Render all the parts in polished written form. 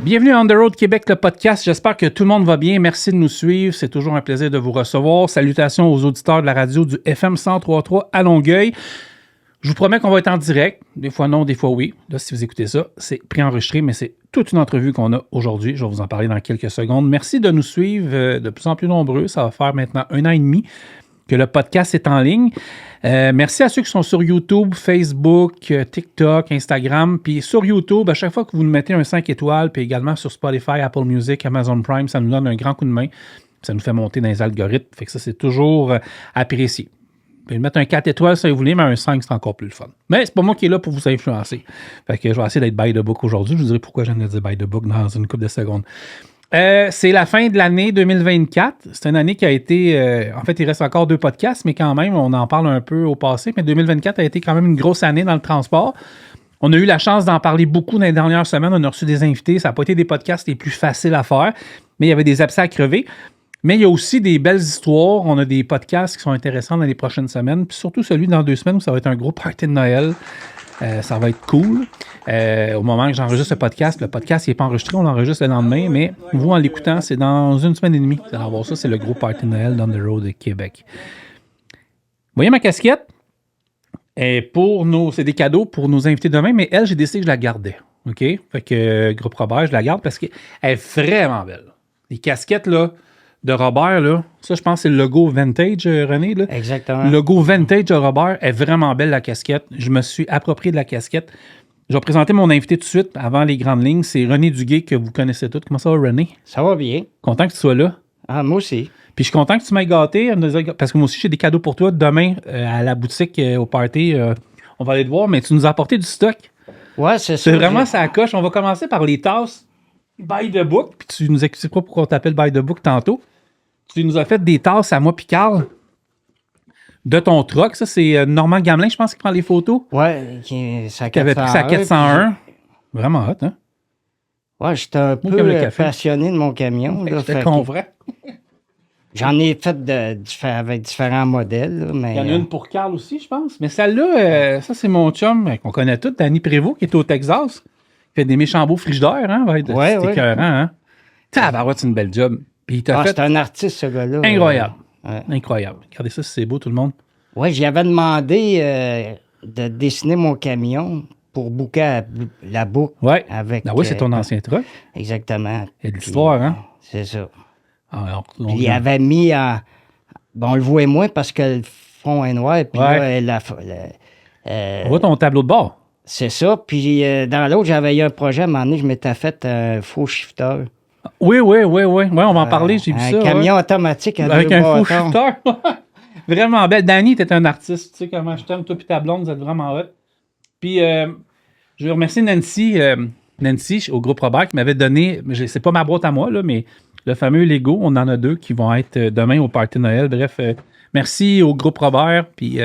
Bienvenue à On The Road Québec, le podcast. J'espère que tout le monde va bien. Merci de nous suivre. C'est toujours un plaisir de vous recevoir. Salutations aux auditeurs de la radio du FM 103.3 à Longueuil. Je vous promets qu'on va être en direct. Des fois non, des fois oui. Là, si vous écoutez ça, c'est préenregistré, mais c'est toute une entrevue qu'on a aujourd'hui. Je vais vous en parler dans quelques secondes. Merci de nous suivre de plus en plus nombreux. Ça va faire maintenant 1 an et demi que le podcast est en ligne. Merci à ceux qui sont sur YouTube, Facebook, TikTok, Instagram. Puis sur YouTube, à chaque fois que vous nous mettez un 5 étoiles, puis également sur Spotify, Apple Music, Amazon Prime, ça nous donne un grand coup de main. Ça nous fait monter dans les algorithmes. Fait que ça, c'est toujours apprécié. Vous pouvez mettre un 4 étoiles si vous voulez, mais un 5, c'est encore plus le fun. Mais c'est pas moi qui est là pour vous influencer. Fait que je vais essayer d'être by the book aujourd'hui. Je vous dirai pourquoi je viens de dire by the book dans une couple de secondes. C'est la fin de l'année 2024. C'est une année qui a été... en fait, il reste encore 2 podcasts, mais quand même, on en parle un peu au passé. Mais 2024 a été quand même une grosse année dans le transport. On a eu la chance d'en parler beaucoup dans les dernières semaines. On a reçu des invités. Ça n'a pas été des podcasts les plus faciles à faire, mais il y avait des abcès à crever. Mais il y a aussi des belles histoires. On a des podcasts qui sont intéressants dans les prochaines semaines. Puis surtout celui dans 2 semaines où ça va être un gros party de Noël. Ça va être cool. Au moment que j'enregistre le podcast il n'est pas enregistré, on l'enregistre le lendemain, mais vous, en l'écoutant, c'est dans 1 semaine et demie. Vous allez voir ça, c'est le gros party de Noël dans The Road de Québec. Vous voyez ma casquette? C'est des cadeaux pour nos invités demain, mais elle, j'ai décidé que je la gardais. OK? Fait que Groupe Robert, je la garde parce qu'elle est vraiment belle. Les casquettes, là, de Robert, là, ça, je pense que c'est le logo vintage, René. Là. Exactement. Le logo vintage de Robert est vraiment belle, la casquette. Je me suis approprié de la casquette. Je vais présenter mon invité tout de suite, avant les grandes lignes. C'est René Duguay, que vous connaissez tous. Comment ça va, René? Ça va bien. Content que tu sois là. Ah, moi aussi. Puis je suis content que tu m'aies gâté, parce que moi aussi, j'ai des cadeaux pour toi. Demain, à la boutique, au party, on va aller te voir, mais tu nous as apporté du stock. Ouais, c'est ça. C'est vraiment ça coche. On va commencer par les tasses by the book, puis tu nous expliqueras pourquoi on t'appelle by the book tantôt. Tu nous as fait des tasses à moi puis Carl de ton truck. Ça, c'est Normand Gamelin, je pense, qui prend les photos. Ouais, Qui avait pris sa 401. Vraiment hot, hein? Ouais, j'étais un peu passionné de mon camion. J'étais convaincu. J'en ai fait avec différents modèles. Là, mais, il y en a une pour Carl aussi, je pense. Mais celle-là, ça, c'est mon chum qu'on connaît tous, Danny Prévost, qui est au Texas. Il fait des méchants beaux frigidaires, hein? C'est écœurant, hein? Tabarouette, c'est une belle job. Puis c'est un artiste, ce gars-là. Incroyable. Incroyable. Regardez ça, c'est beau, tout le monde. Oui, j'y avais demandé de dessiner mon camion pour booker la boucle. Ouais. Avec, oui, c'est ton ancien truck. Exactement. Il y a de l'histoire, hein? C'est ça. Alors, puis il avait mis en... Bon, on le voit moins parce que le fond est noir. Puis là, on voit ton tableau de bord. C'est ça. Puis dans l'autre, j'avais eu un projet. À un moment donné, je m'étais fait un faux shifter. Oui. Ouais, on va en parler, j'ai vu ça. Un camion automatique avec un faux shifter. Vraiment belle. Danny, t'es un artiste. Tu sais comment je t'aime, toi et ta blonde, vous êtes vraiment hot. Puis, je veux remercier Nancy au groupe Robert qui m'avait donné, c'est pas ma boîte à moi, là, mais le fameux Lego, on en a 2 qui vont être demain au party de Noël. Bref, merci au groupe Robert puis,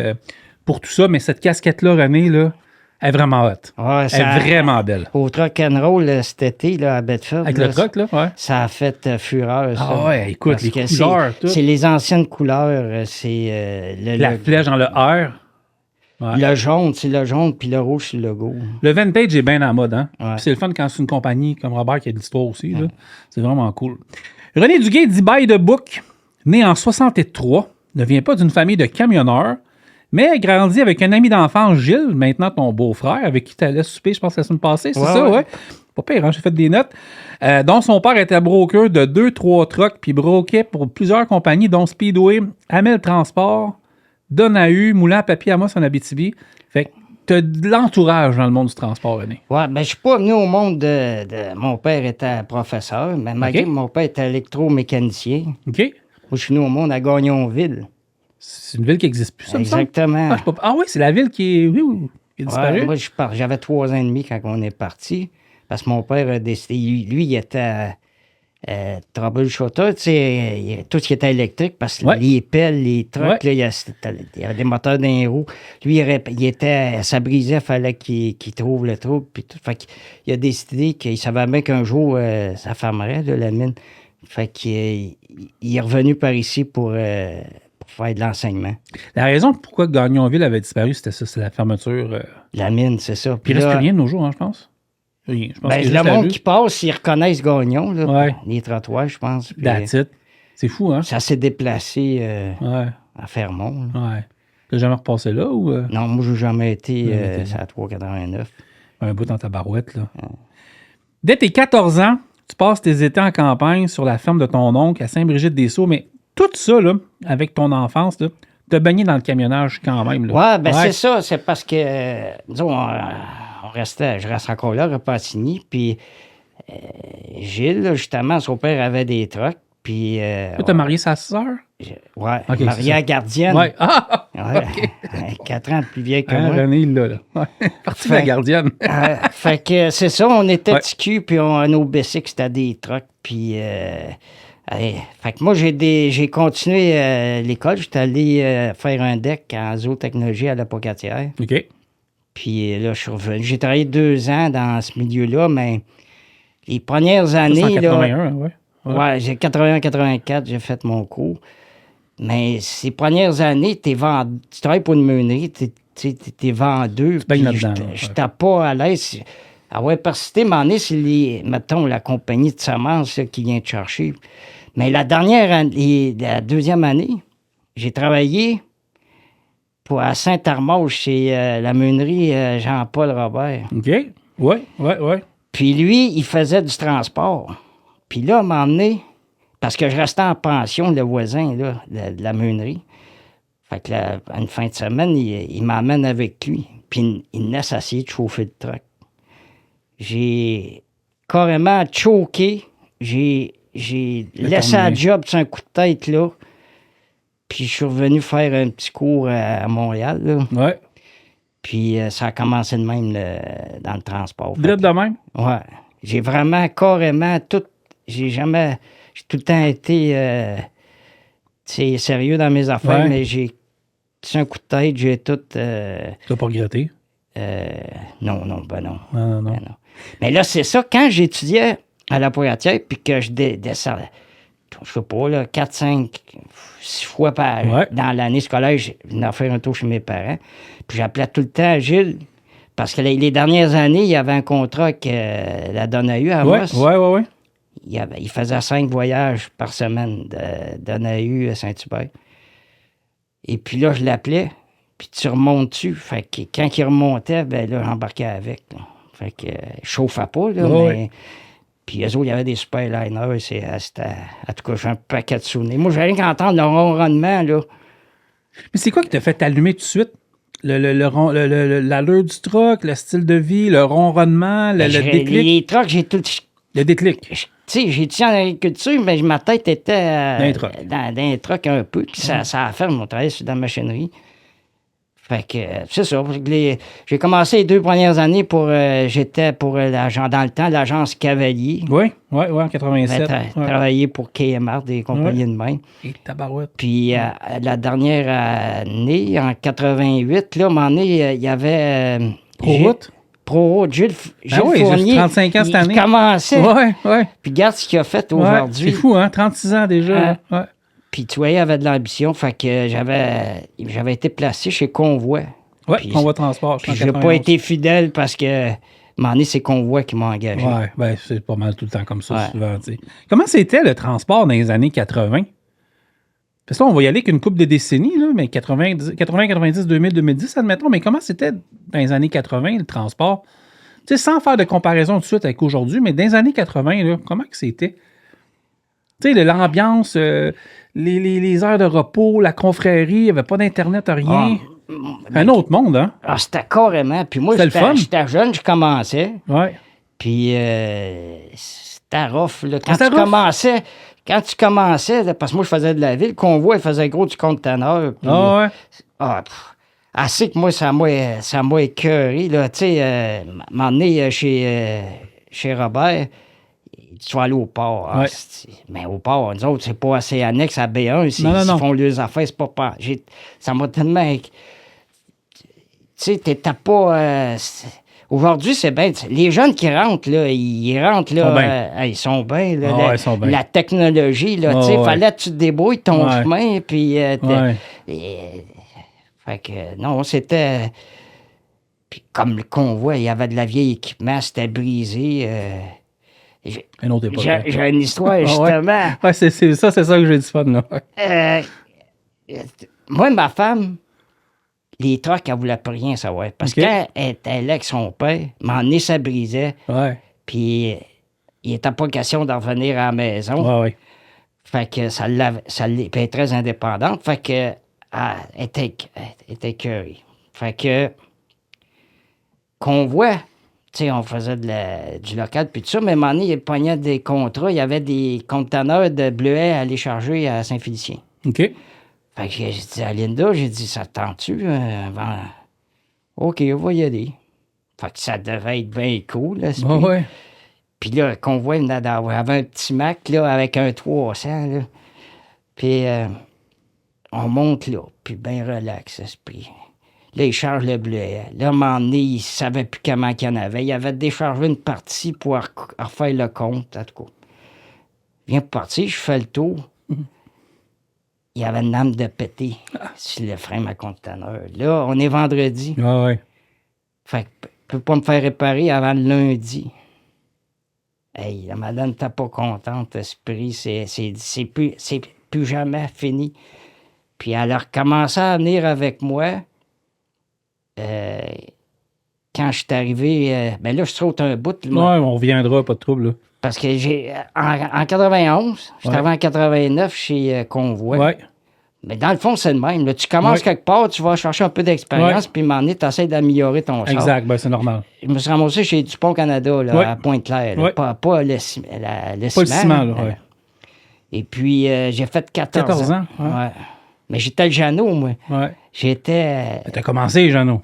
pour tout ça. Mais cette casquette-là, René, là, elle est vraiment hot. Ouais, elle est vraiment belle. Au Truck and Roll cet été là, à Bedford. Avec le truck, là, ouais. Ça a fait fureur, ça. Ah ouais, écoute, les couleurs, tout. C'est les anciennes couleurs. C'est la flèche dans le R. Ouais. Le jaune, c'est le jaune, puis le rouge, c'est le logo. Le vintage est bien en mode, hein? Ouais. C'est le fun quand c'est une compagnie comme Robert qui a de l'histoire aussi. Là. C'est vraiment cool. René Duguay dit by the book, né en 63, ne vient pas d'une famille de camionneurs, mais a grandi avec un ami d'enfance, Gilles, maintenant ton beau-frère, avec qui tu allais souper, je pense, la semaine passée. C'est ça, ouais? Pas pire, hein? J'ai fait des notes. Dont son père était broker de 2-3 trucks, puis broquait pour plusieurs compagnies, dont Speedway, Amel Transport, Donahue, Moulin à papier Amos en Abitibi. Fait que tu as de l'entourage dans le monde du transport, René. Ouais, ben je suis pas venu au monde de... Mon père était professeur, mais malgré que mon père était électromécanicien. OK. Moi, je suis venu au monde à Gagnonville. C'est une ville qui n'existe plus, ça me semble. Exactement. Oui, c'est la ville qui est disparue. Ouais, moi, j'avais 3 ans et demi quand on est parti, parce que mon père a décidé... Lui, il était... troubleshooter, tu sais, tout ce qui était électrique, parce que les pelles, les trucks, là, il y avait des moteurs dans les roues. Lui, ça brisait, il fallait qu'il trouve le trouble, puis tout. Fait qu'il a décidé qu'il savait bien qu'un jour, ça fermerait, là, la mine. Fait qu'il est revenu par ici pour faire de l'enseignement. La raison pourquoi Gagnonville avait disparu, c'était ça, c'est la fermeture. La mine, c'est ça. Puis il reste plus rien de nos jours, hein, je pense. Rien. Je pense Ben, qu'il est le juste à monde lui. qui passe, ils reconnaissent Gagnon, là, Ouais. les trottoirs, je pense. Puis, That's it. C'est fou, hein? ça s'est déplacé Ouais. à Fermont. Là. Ouais. T'as jamais repassé là ou Non, moi, j'ai jamais été Jamais été c'est à 3,89. un bout dans ta barouette, là? Dès tes 14 ans, tu passes tes étés en campagne sur la ferme de ton oncle à Saint-Brigitte-des-Sceaux, mais tout ça, là, avec ton enfance, là, t'as baigné dans le camionnage quand même. Là. Ouais, ben c'est ça. C'est parce que, disons, je reste encore là, à Repentigny. Puis Gilles, là, justement, son père avait des trucks. Puis. Toi, t'as marié sa sœur? Ouais, Ok, c'est mariée ça. à gardienne. Ouais. Ah! Ouais, 4 ans de plus vieille que Hein, moi. René, il l'a, là. Ouais. Parti de la Fait- gardienne. Fait que c'est ça, on était Ouais. petits culs, puis nos bicycles, c'était des trucks. Puis. Fait que moi, j'ai continué l'école. J'étais allé faire un deck en zootechnologie à la Pocatière. OK. Puis là, je suis revenu. J'ai travaillé 2 ans dans ce milieu-là, mais les premières Ça, c'est en années, là, 81, ouais. ouais, j'ai 81-84, j'ai fait mon cours. Mais ces premières années, tu travailles pour une meunerie, t'es vendeux. Tu baignes puis là-dedans, Je ouais. n'étais pas à l'aise. À ouais, persisté, mais c'est mettons, la compagnie de semences là, qui vient te chercher. Mais la la deuxième année, j'ai travaillé à Saint-Armand, chez la meunerie Jean-Paul Robert. OK. Ouais. Puis lui, il faisait du transport. Puis là, il m'a emmené, parce que je restais en pension, le voisin là, de la meunerie. Fait que une fin de semaine, il m'emmène avec lui. Puis il me laisse essayer de chauffer le truck. J'ai carrément choqué. J'ai laissé la job sur un coup de tête, là. Puis je suis revenu faire un petit cours à Montréal, là. Ouais. Puis ça a commencé de même dans le transport. Drette de même? Ouais. J'ai vraiment, carrément, j'ai tout le temps été sérieux dans mes affaires, Ouais. mais sur un coup de tête, j'ai tout. T'as pas regretté? Non. Non. Ben non. Mais là, c'est ça, quand j'étudiais à la Poitiers, puis que je descendais, je sais pas, là, 4, 5, 6 fois dans l'année scolaire, je venais faire un tour chez mes parents. Puis j'appelais tout le temps Gilles, parce que les dernières années, il y avait un contrat que la Donahue à Amos. Ouais. Il faisait 5 voyages par semaine de Donahue à Saint-Hubert. Et puis là, je l'appelais, puis tu remontes dessus. Fait que quand il remontait, ben là, j'embarquais avec. Là. Fait que je chauffais pas, là, mais... Puis eux autres, il y avait des super liners. C'était... En tout cas, j'ai un paquet de souvenirs. Moi, j'ai rien qu'à entendre le ronronnement, là. Mais c'est quoi qui t'a fait t'allumer tout de suite? L'allure du truck, le style de vie, le ronronnement, le déclic? Les trucks, j'ai tout... Le déclic. Tu sais, j'ai étudié en agriculture, mais ma tête était Dans les trucks un peu. Puis ça a fait mon travail sur la machinerie. Fait que c'est ça. J'ai commencé les 2 premières années j'étais pour dans le temps, l'agence Cavalier. Oui, en 87. Travaillé pour KMR, des compagnies de main. Et tabarouette. Puis la dernière année, en 88, là, à un moment donné, il y avait... ProRoute, Gilles Fournier. 35 ans cette année. Il commençait. Ouais. Puis regarde ce qu'il a fait aujourd'hui. C'est fou, hein? 36 ans déjà. Ouais. Puis tu voyais, il avait de l'ambition. Fait que j'avais été placé chez Convoi. Oui, Convoi Transport. Puis je n'ai pas été fidèle parce que, à un moment donné, c'est Convoi qui m'a engagé. Oui, ben, c'est pas mal tout le temps comme ça, souvent. T'sais. Comment c'était le transport dans les années 80? Parce que là, on va y aller qu'une couple de décennies, là, mais 80, 90, 2000, 2010, admettons. Mais comment c'était dans les années 80, le transport? Tu sais, sans faire de comparaison tout de suite avec aujourd'hui, mais dans les années 80, là, comment que c'était? Tu sais, l'ambiance, les heures de repos, la confrérie, il n'y avait pas d'Internet, rien. Un autre monde, hein? Ah, c'était carrément. Puis moi, j'étais jeune, je commençais. Ouais. Puis c'était rough. Là. Quand tu commençais, là, parce que moi, je faisais de la ville, le Convoi, il faisait gros du conteneur. Assez que moi, ça m'a écœuré. Tu sais, m'emmener chez Robert, tu vas aller au port. Ouais. Mais au port, nous autres, c'est pas assez annexe à B1. Ils font leurs affaires, c'est pas... Ça m'a tellement... Tu sais, t'étais pas... Aujourd'hui, c'est bien. Les jeunes qui rentrent, là, ils rentrent, là, ils sont bien. Ils sont bien. La technologie, là, tu sais, fallait que tu te débrouilles ton chemin, puis... fait que, non, c'était... Puis comme le convoi, il y avait de la vieille équipement, c'était brisé. Une autre époque. J'ai une histoire, justement. Ouais, c'est ça que j'ai du fun, là. Moi, ma femme, les trucks, elle voulait pas rien savoir. Parce que quand elle était là avec son père, m'en est, ça brisait. Ouais. Puis il n'était pas question d'en revenir à la maison. Ouais. Fait que ça puis elle est très indépendante. Fait que elle était écœurée. Fait que convoi, tu sais, on faisait du local puis tout ça, mais à un moment donné, il pognait des contrats. Il y avait des conteneurs de bleuets à aller charger à Saint-Félicien. OK. Fait que j'ai dit à Linda, ça te tente-tu? OK, on va y aller. Fait que ça devait être bien cool, là. Ouais. Puis là, le convoi venait d'avoir un petit Mac, là, avec un 300, là. Puis on monte là, puis bien relax, puis là, il charge le bleuet. Là, à un moment donné, il ne savait plus comment qu'il y en avait. Il avait déchargé une partie pour refaire le compte, en tout cas. Je viens pour partir, je fais le tour. Il y avait une lame de pété sur le frein à conteneur. Là, on est vendredi. Ouais. Fait que je peux pas me faire réparer avant le lundi. Hey, la madame n'était pas contente, esprit. C'est plus jamais fini. Puis elle a recommencé à venir avec moi. Quand je suis arrivé, ben là, je saute un bout. Là, on reviendra, pas de trouble. Là. Parce que en 91, j'étais arrivé en 89 chez Convoi. Ouais. Mais dans le fond, c'est le même. Là, tu commences quelque part, tu vas chercher un peu d'expérience, puis à un moment donné, tu essaies d'améliorer ton char. Exact, ben c'est normal. Je me suis ramassé chez Dupont Canada, là, à Pointe-Claire. Pas le ciment. Pas le ciment, là, ouais. Et puis, j'ai fait 14 ans. Ouais. Mais j'étais le Jeannot, moi. Ouais. J'étais... T'as commencé, Jeannot?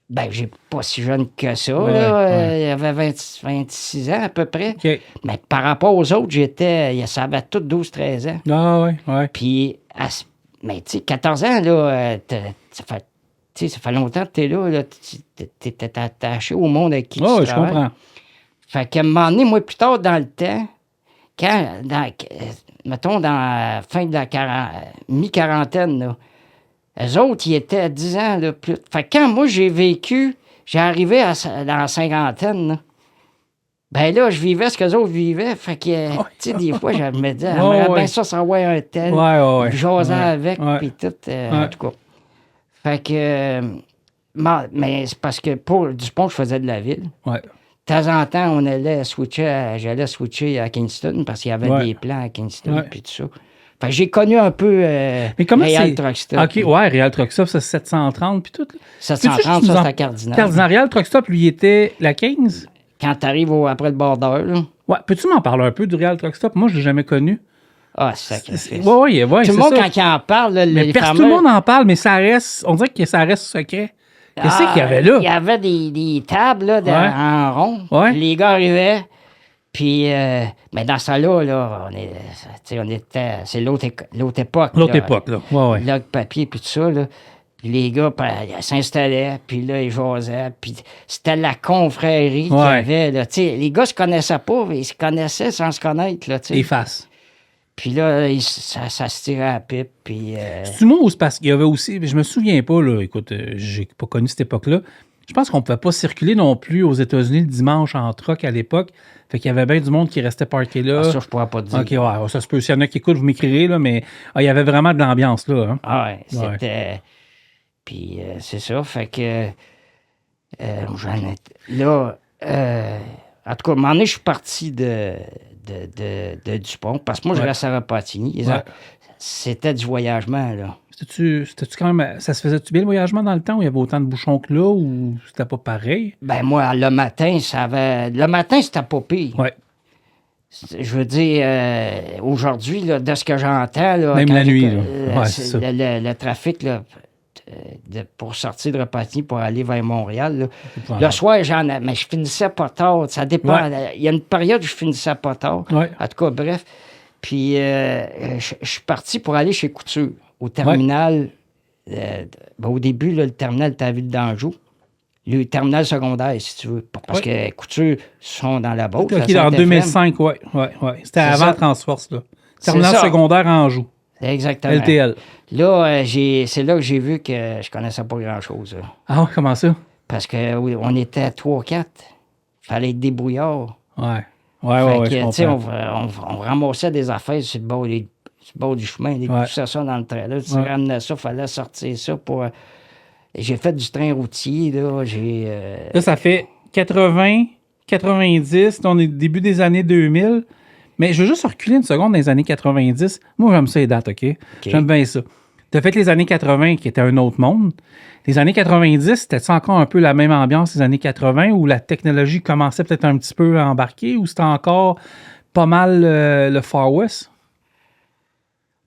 Ben, j'ai pas si jeune que ça. Là. Il avait 26 ans à peu près. Okay. Mais par rapport aux autres, ça avait tous 12-13 ans. Ah, ouais. Puis, mais tu sais, 14 ans, là, ça fait longtemps que t'es là. T'es attaché au monde avec qui tu travailles. Je comprends. Fait qu'à un moment donné, moi, plus tard dans le temps, mettons, dans la fin de la mi-quarantaine, là, eux autres, ils étaient à 10 ans, là, plus. Fait que quand moi, j'ai arrivé dans la cinquantaine, là, ben là, je vivais ce qu'eux autres vivaient. Fait que, tu sais, des fois, je me disais, j'aimerais bien ça savoir un tel. Ouais. J'osais avec, puis tout, en tout cas. Fait que, mais c'est parce que pour Dupont, je faisais de la ville. Ouais. De temps en temps, j'allais switcher à Kingston parce qu'il y avait des plans à Kingston, puis tout ça. Fait que j'ai connu un peu Real Truck Stop. OK, ouais, Real Truck Stop, c'est 730 puis tout. 730, ça, c'était Cardinal. Cardinal, Real Truck Stop, lui, était la 15? Quand t'arrives après le border, là. Ouais, peux-tu m'en parler un peu du Real Truck Stop? Moi, je l'ai jamais connu. Ah, sacrifice. Ouais, tout le monde, quand il en parle, là, tout le monde en parle, mais ça reste... On dirait que ça reste secret. Qu'est-ce qu'il y avait là? Il y avait des tables là, en rond. Ouais. Les gars arrivaient. Puis, mais dans ça là, on était... C'est l'autre époque. L'autre époque, là. Ouais. Log papier, puis tout ça, là. Puis les gars s'installaient, puis là, ils jasaient. Puis c'était la confrérie qu'il y avait, là. Tu sais, les gars se connaissaient pas, mais ils se connaissaient sans se connaître, là, tu sais. Les faces. Puis là, ça se tirait à la pipe, puis... C'est-tu moi ou c'est parce qu'il y avait aussi... Je me souviens pas, là. Écoute, j'ai pas connu cette époque-là. Je pense qu'on ne pouvait pas circuler non plus aux États-Unis le dimanche en truck à l'époque. Fait qu'il y avait bien du monde qui restait parké là. Ça, je pourrais pas te dire. OK, ouais, ça se peut. S'il y en a qui écoutent, vous m'écrirez, là, mais il y avait vraiment de l'ambiance, là. Hein? Ah ouais, c'était... Puis c'est ça, fait que... là, en tout cas, à un moment donné, je suis parti de Dupont, parce que moi, je restais à Repentigny. C'était du voyagement, là. C'était-tu quand même... Ça se faisait-tu bien le voyagement dans le temps où il y avait autant de bouchons que là, ou c'était pas pareil? Ben moi, le matin, c'était pas pire. Ouais. Je veux dire, aujourd'hui, là, de ce que j'entends... Là, même la nuit, là. C'est ça. Le trafic, là, pour sortir de Repentigny pour aller vers Montréal, là, le soir, mais je finissais pas tard. Ça dépend. Il y a une période où je finissais pas tard. Ouais. En tout cas, bref. Puis, je suis parti pour aller chez Couture, au terminal. Au début, là, le terminal était à Ville d'Anjou. Le terminal secondaire, si tu veux. Parce que Couture sont dans la Beauce. OK, en 2005, oui. C'était avant Transforce, là. Terminal secondaire Anjou. Exactement. LTL. Là, c'est là que j'ai vu que je connaissais pas grand-chose. Ah ouais, comment ça? Parce qu'on était 3-4. Il fallait être débrouillard. Ouais. Fait Je que, tu sais, comprends. on ramassait des affaires sur le bord du chemin. Ils poussaient ça dans le train. Là, tu ramenais ça, il fallait sortir ça pour... J'ai fait du train routier, là. Là, ça fait 80, 90, on est début des années 2000. Mais je veux juste reculer une seconde dans les années 90. Moi, j'aime ça les dates, OK? J'aime bien ça. Tu as fait les années 80 qui étaient un autre monde. Les années 90, c'était encore un peu la même ambiance les années 80 où la technologie commençait peut-être un petit peu à embarquer ou c'était encore pas mal le Far West?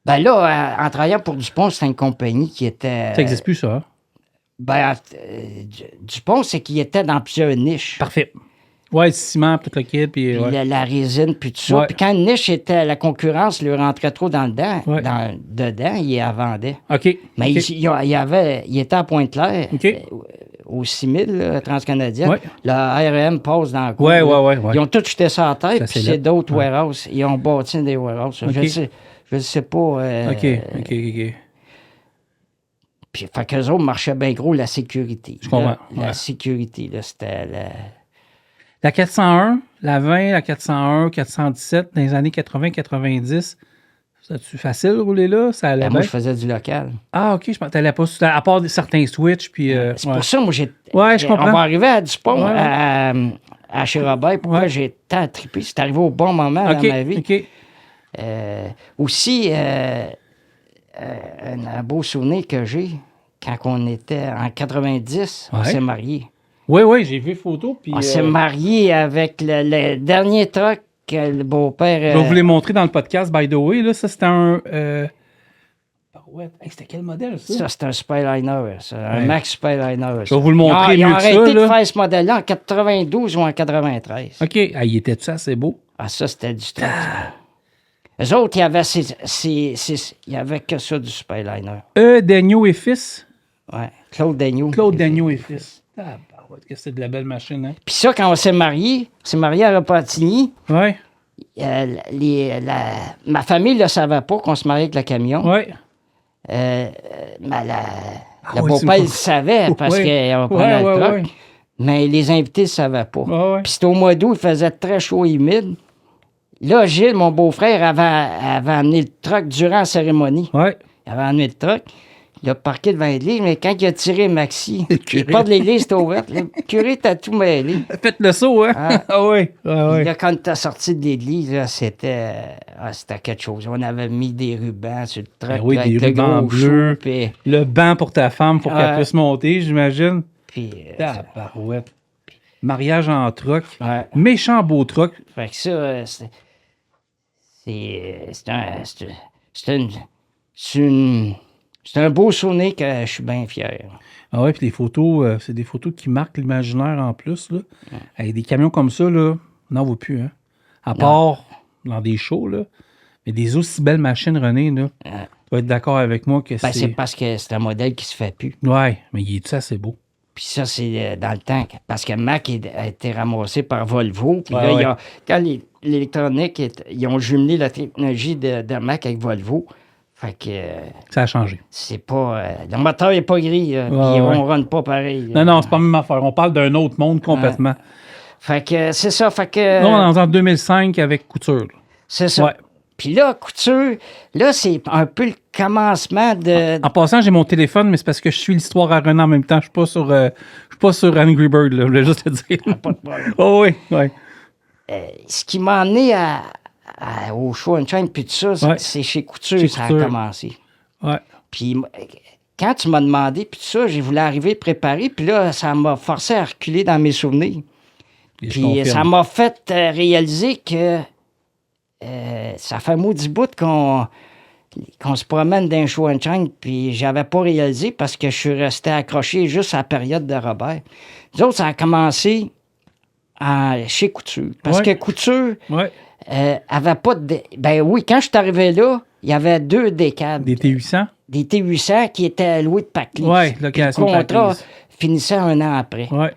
Ben là, en travaillant pour Dupont, c'était une compagnie qui était... Ça n'existe plus, ça. Ben, Dupont, c'est qu'il était dans plusieurs niches. Parfait. Ouais, le ciment, tout le kit. Puis la résine, puis tout ça. Ouais. Puis quand une niche était, la concurrence lui rentrait trop dedans, il la vendait. OK. Mais OK. il était à Pointe-Claire, OK. au 6000, Transcanadien. Ouais. Le REM passe dans le coin. Ouais. Ils ont tous jeté ça à terre, Ça, puis c'est c'est là. d'autres warehouses. Ils ont bâti des warehouses. OK. Je ne sais pas. OK. Puis, fait qu'eux autres marchaient bien gros la sécurité. Je comprends. La sécurité, là, c'était... La 401, la 20, la 401, 417, dans les années 80-90, c'était-tu facile de rouler là? Ça allait moi, bien? je faisais du local. Ah, OK, je pense que t'allais pas... À part certains switches, puis... C'est pour ça, moi, j'ai... Ouais, je comprends. On va arriver à Dupont, Ouais. à chez Robert. Pourquoi j'ai tant trippé? C'est arrivé au bon moment dans ma vie. OK. Aussi, un beau souvenir que j'ai, quand on était en 90, on s'est mariés. Oui, j'ai vu photo. Puis, On s'est mariés avec le dernier truck que le beau-père... je vais vous les montrer dans le podcast, by the way. Là, ça, c'était un... c'était quel modèle, ça? Ça, c'est un Spyliner, ça, un Max Spyliner. Je vais vous le montrer Ils ont mieux que ça, arrêté de là. faire ce modèle-là en 92 ou en 93. OK. Ah, il était ça, c'est beau. Ah, ça, c'était du truck. Eux autres, il y avait que ça du Spyliner. Daigneault et fils. Ouais, Claude Daigneault. Claude Daigneault et fils. Ah, qu'est-ce que c'est de la belle machine, hein? Puis ça, quand on s'est mariés à Repentigny, Ouais. ma famille ne le savait pas qu'on se mariait avec le camion. Ouais. Le ouais, beau-père le savait parce qu'on prenait le truck. Ouais. Mais les invités ne le savaient pas. Ouais. Puis c'était au mois d'août, il faisait très chaud et humide. Là, Gilles, mon beau-frère, avait amené le truck durant la cérémonie. Ouais. Il avait amené le truck. Il a parqué devant l'église, mais quand il a tiré Maxi, Le curé. il part de l'église, c'était ouvert. Le curé t'a tout mêlé. Faites le saut, hein? Ah oui. Puis là, quand t'as sorti de l'église, là, c'était quelque chose. On avait mis des rubans sur le truck. Ben oui, là, des avec le rubans gros bleus. chou, puis, Le banc pour ta femme pour qu'elle puisse monter, j'imagine. puis, Tabarouette. Mariage en truck. ouais. Méchant beau truck. Fait que ça, c'est un beau souvenir que je suis bien fier. Ah ouais, puis les photos, c'est des photos qui marquent l'imaginaire en plus, là. Avec des camions comme ça, là, on n'en voit plus, hein. À part dans des shows, là. Mais des aussi belles machines, René, là. Tu vas être d'accord avec moi que C'est parce que c'est un modèle qui se fait plus. Ouais, mais il est ça, c'est beau. Puis ça, c'est dans le temps. Parce que Mac a été ramassé par Volvo. Puis Ouais, là, quand l'électronique, ils ont jumelé la technologie de Mac avec Volvo. Fait que Ça a changé. c'est pas... le moteur n'est pas gris. Puis on run pas pareil. Non, c'est pas la même affaire. On parle d'un autre monde complètement. Fait que c'est ça. Fait que... Là, on est en 2005 avec Couture. C'est ça. Ouais. Puis là, Couture, là, c'est un peu le commencement de... En passant, j'ai mon téléphone, mais c'est parce que je suis l'histoire à René en même temps. Je suis pas sur Angry Bird, là, je voulais juste te dire. Pas de problème. Oh oui, oui. Ce qui m'a amené au show and chain, puis tout ça, c'est chez Couture, Chez ça Couture. a commencé. Ouais. Puis quand tu m'as demandé, puis tout ça, j'ai voulu arriver préparé, puis là, ça m'a forcé à reculer dans mes souvenirs. Et je Puis confirme. ça m'a fait réaliser que ça fait un maudit bout qu'on se promène d'un show and chain, puis j'avais pas réalisé parce que je suis resté accroché juste à la période de Robert. Nous autres, ça a commencé chez Couture. Parce Ouais. que Couture Ouais. avait pas de... Ben oui, quand je suis arrivé là, il y avait 2 décades. Des T800? Des T800 qui étaient loués de Paclis. Ouais, Puis location le contrat Paclis. finissait un an après. Ouais.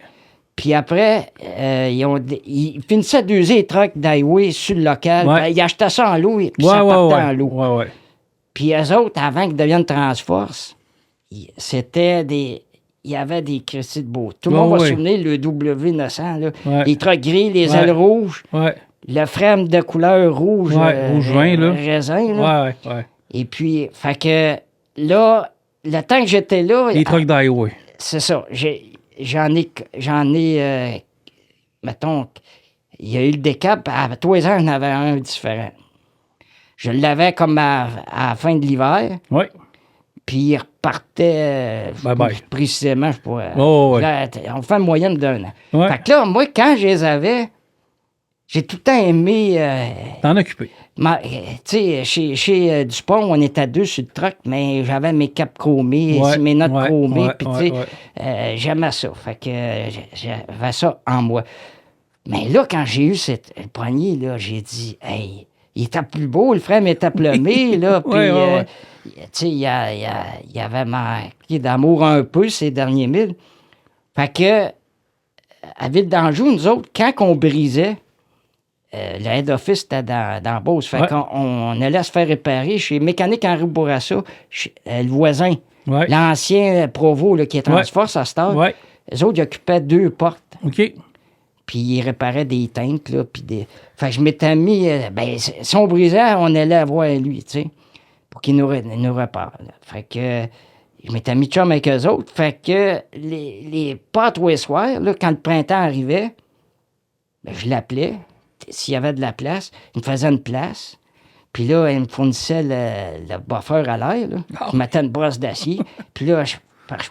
Puis après, ils finissaient d'user les trucks d'highway sur le local. Ouais. Ben, ils achetaient ça en lot, puis Ouais, ça ouais, partait ouais. en lot. Ouais, ouais. Puis eux autres, avant qu'ils deviennent Transforce, c'était des... il y avait des critiques de beau. Tout le monde va se souvenir, le W900, là, les trucks gris, les ailes rouges, le frame de couleur rouge, rouge vin, là. Raisin. Là. Et puis, fait que là, le temps que j'étais là... Les trucks d'highway. C'est ça. J'en ai mettons, il y a eu le décap. À tous les ans, j'en avais un différent. Je l'avais comme à la fin de l'hiver. Oui. Puis il repartait précisément, je pourrais. Là, on fait une moyenne d'1 an. Ouais. Fait que là, moi, quand je les avais, j'ai tout le temps aimé. T'en occuper. Tu sais, chez Dupont, on était à 2 sur le truck, mais j'avais mes capes chromées, mes notes chromées. Puis, tu sais, j'aimais ça. Fait que j'avais ça en moi. Mais là, quand j'ai eu le poignet, là, j'ai dit, hey, il était plus beau, le frame était plumé, là. Puis, tu sais, il y avait manqué d'amour un peu ces derniers milles. Fait que, à Ville d'Anjou, nous autres, quand on brisait, le head office était dans Beauce. Fait qu'on allait se faire réparer chez Mécanique Henri Bourassa, le voisin. L'ancien Provo, là, qui est Transforce à cette heure. Les autres, ils occupaient 2 portes. OK. Puis ils réparaient des teintes, là, puis Fait que je m'étais mis... si on brisait, on allait voir lui, tu sais, pour qu'il nous répare. Là. Fait que je m'étais mis chum avec eux autres. Fait que pas tous les soirs, là, quand le printemps arrivait, je l'appelais. S'il y avait de la place, il me faisait une place. Puis là, il me fournissait le buffer à l'air, là. Il mettait une brosse d'acier. Puis là, je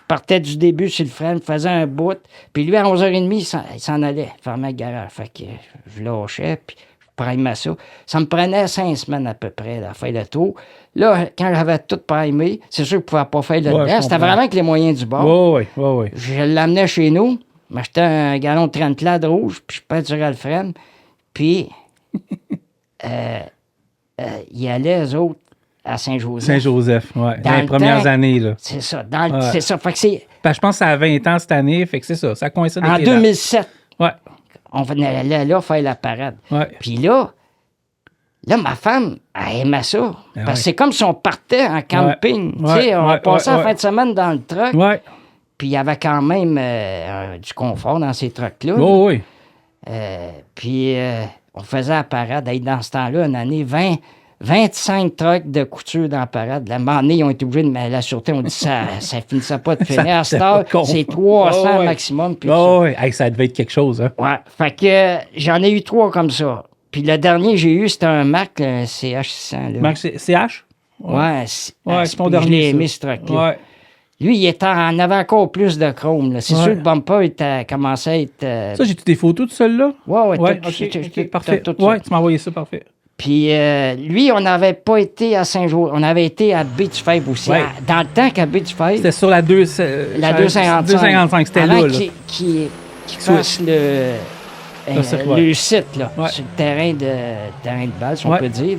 partais du début sur le frein, je faisais un bout. Puis lui, à 11h30, il s'en allait, fermait le garage. Fait que je lâchais, puis je primais ça. Ça me prenait 5 semaines à peu près, à faire le tour. Là, quand j'avais tout primé, c'est sûr que je ne pouvais pas faire le dedans. C'était vraiment avec les moyens du bord. Oui. Je l'amenais chez nous, m'achetais un gallon de 30 de rouge, puis je peinturais le frein. Puis, il allait, eux autres, à Saint-Joseph. Saint-Joseph, oui. Dans les premières années, là. C'est ça. C'est ça. Fait que c'est... je pense que ça a 20 ans cette année, fait que c'est ça. Ça coïncide avec en 2007. Oui. On allait là faire la parade. Puis là, ma femme, elle aimait ça. Parce que c'est comme si on partait en camping. Tu sais, on passait la fin de semaine dans le truck. Puis il y avait quand même du confort dans ces trucks-là. Oui. Puis on faisait la parade. Dans ce temps-là, une année, 25 trucks de couture dans la parade. La année, ils ont été obligés de mettre la sûreté. On dit ça finissait pas de finir. À cette heure, c'est 300 maximum. Ça devait être quelque chose. Hein? Ouais. Fait que j'en ai eu 3 comme ça. Puis le dernier que j'ai eu, c'était un Mac CH600. Mac CH? Ouais, c'est ton dernier. Je l'ai aimé, ce truck-là. Lui, il avait encore plus de chrome. Là. C'est sûr que le bumper il commençait à être... Ça, j'ai-tu des photos de celui-là? Oui, parfait. Oui, tu m'as envoyé ça, parfait. Puis lui, on n'avait pas été à Saint-Jean. On avait été à Baie-du-Fèvre aussi. Dans le temps qu'à Baie-du-Fèvre... C'était sur la 255. 255, c'était avant là. Qui fasse le site, là, sur le terrain de balle, si on peut dire.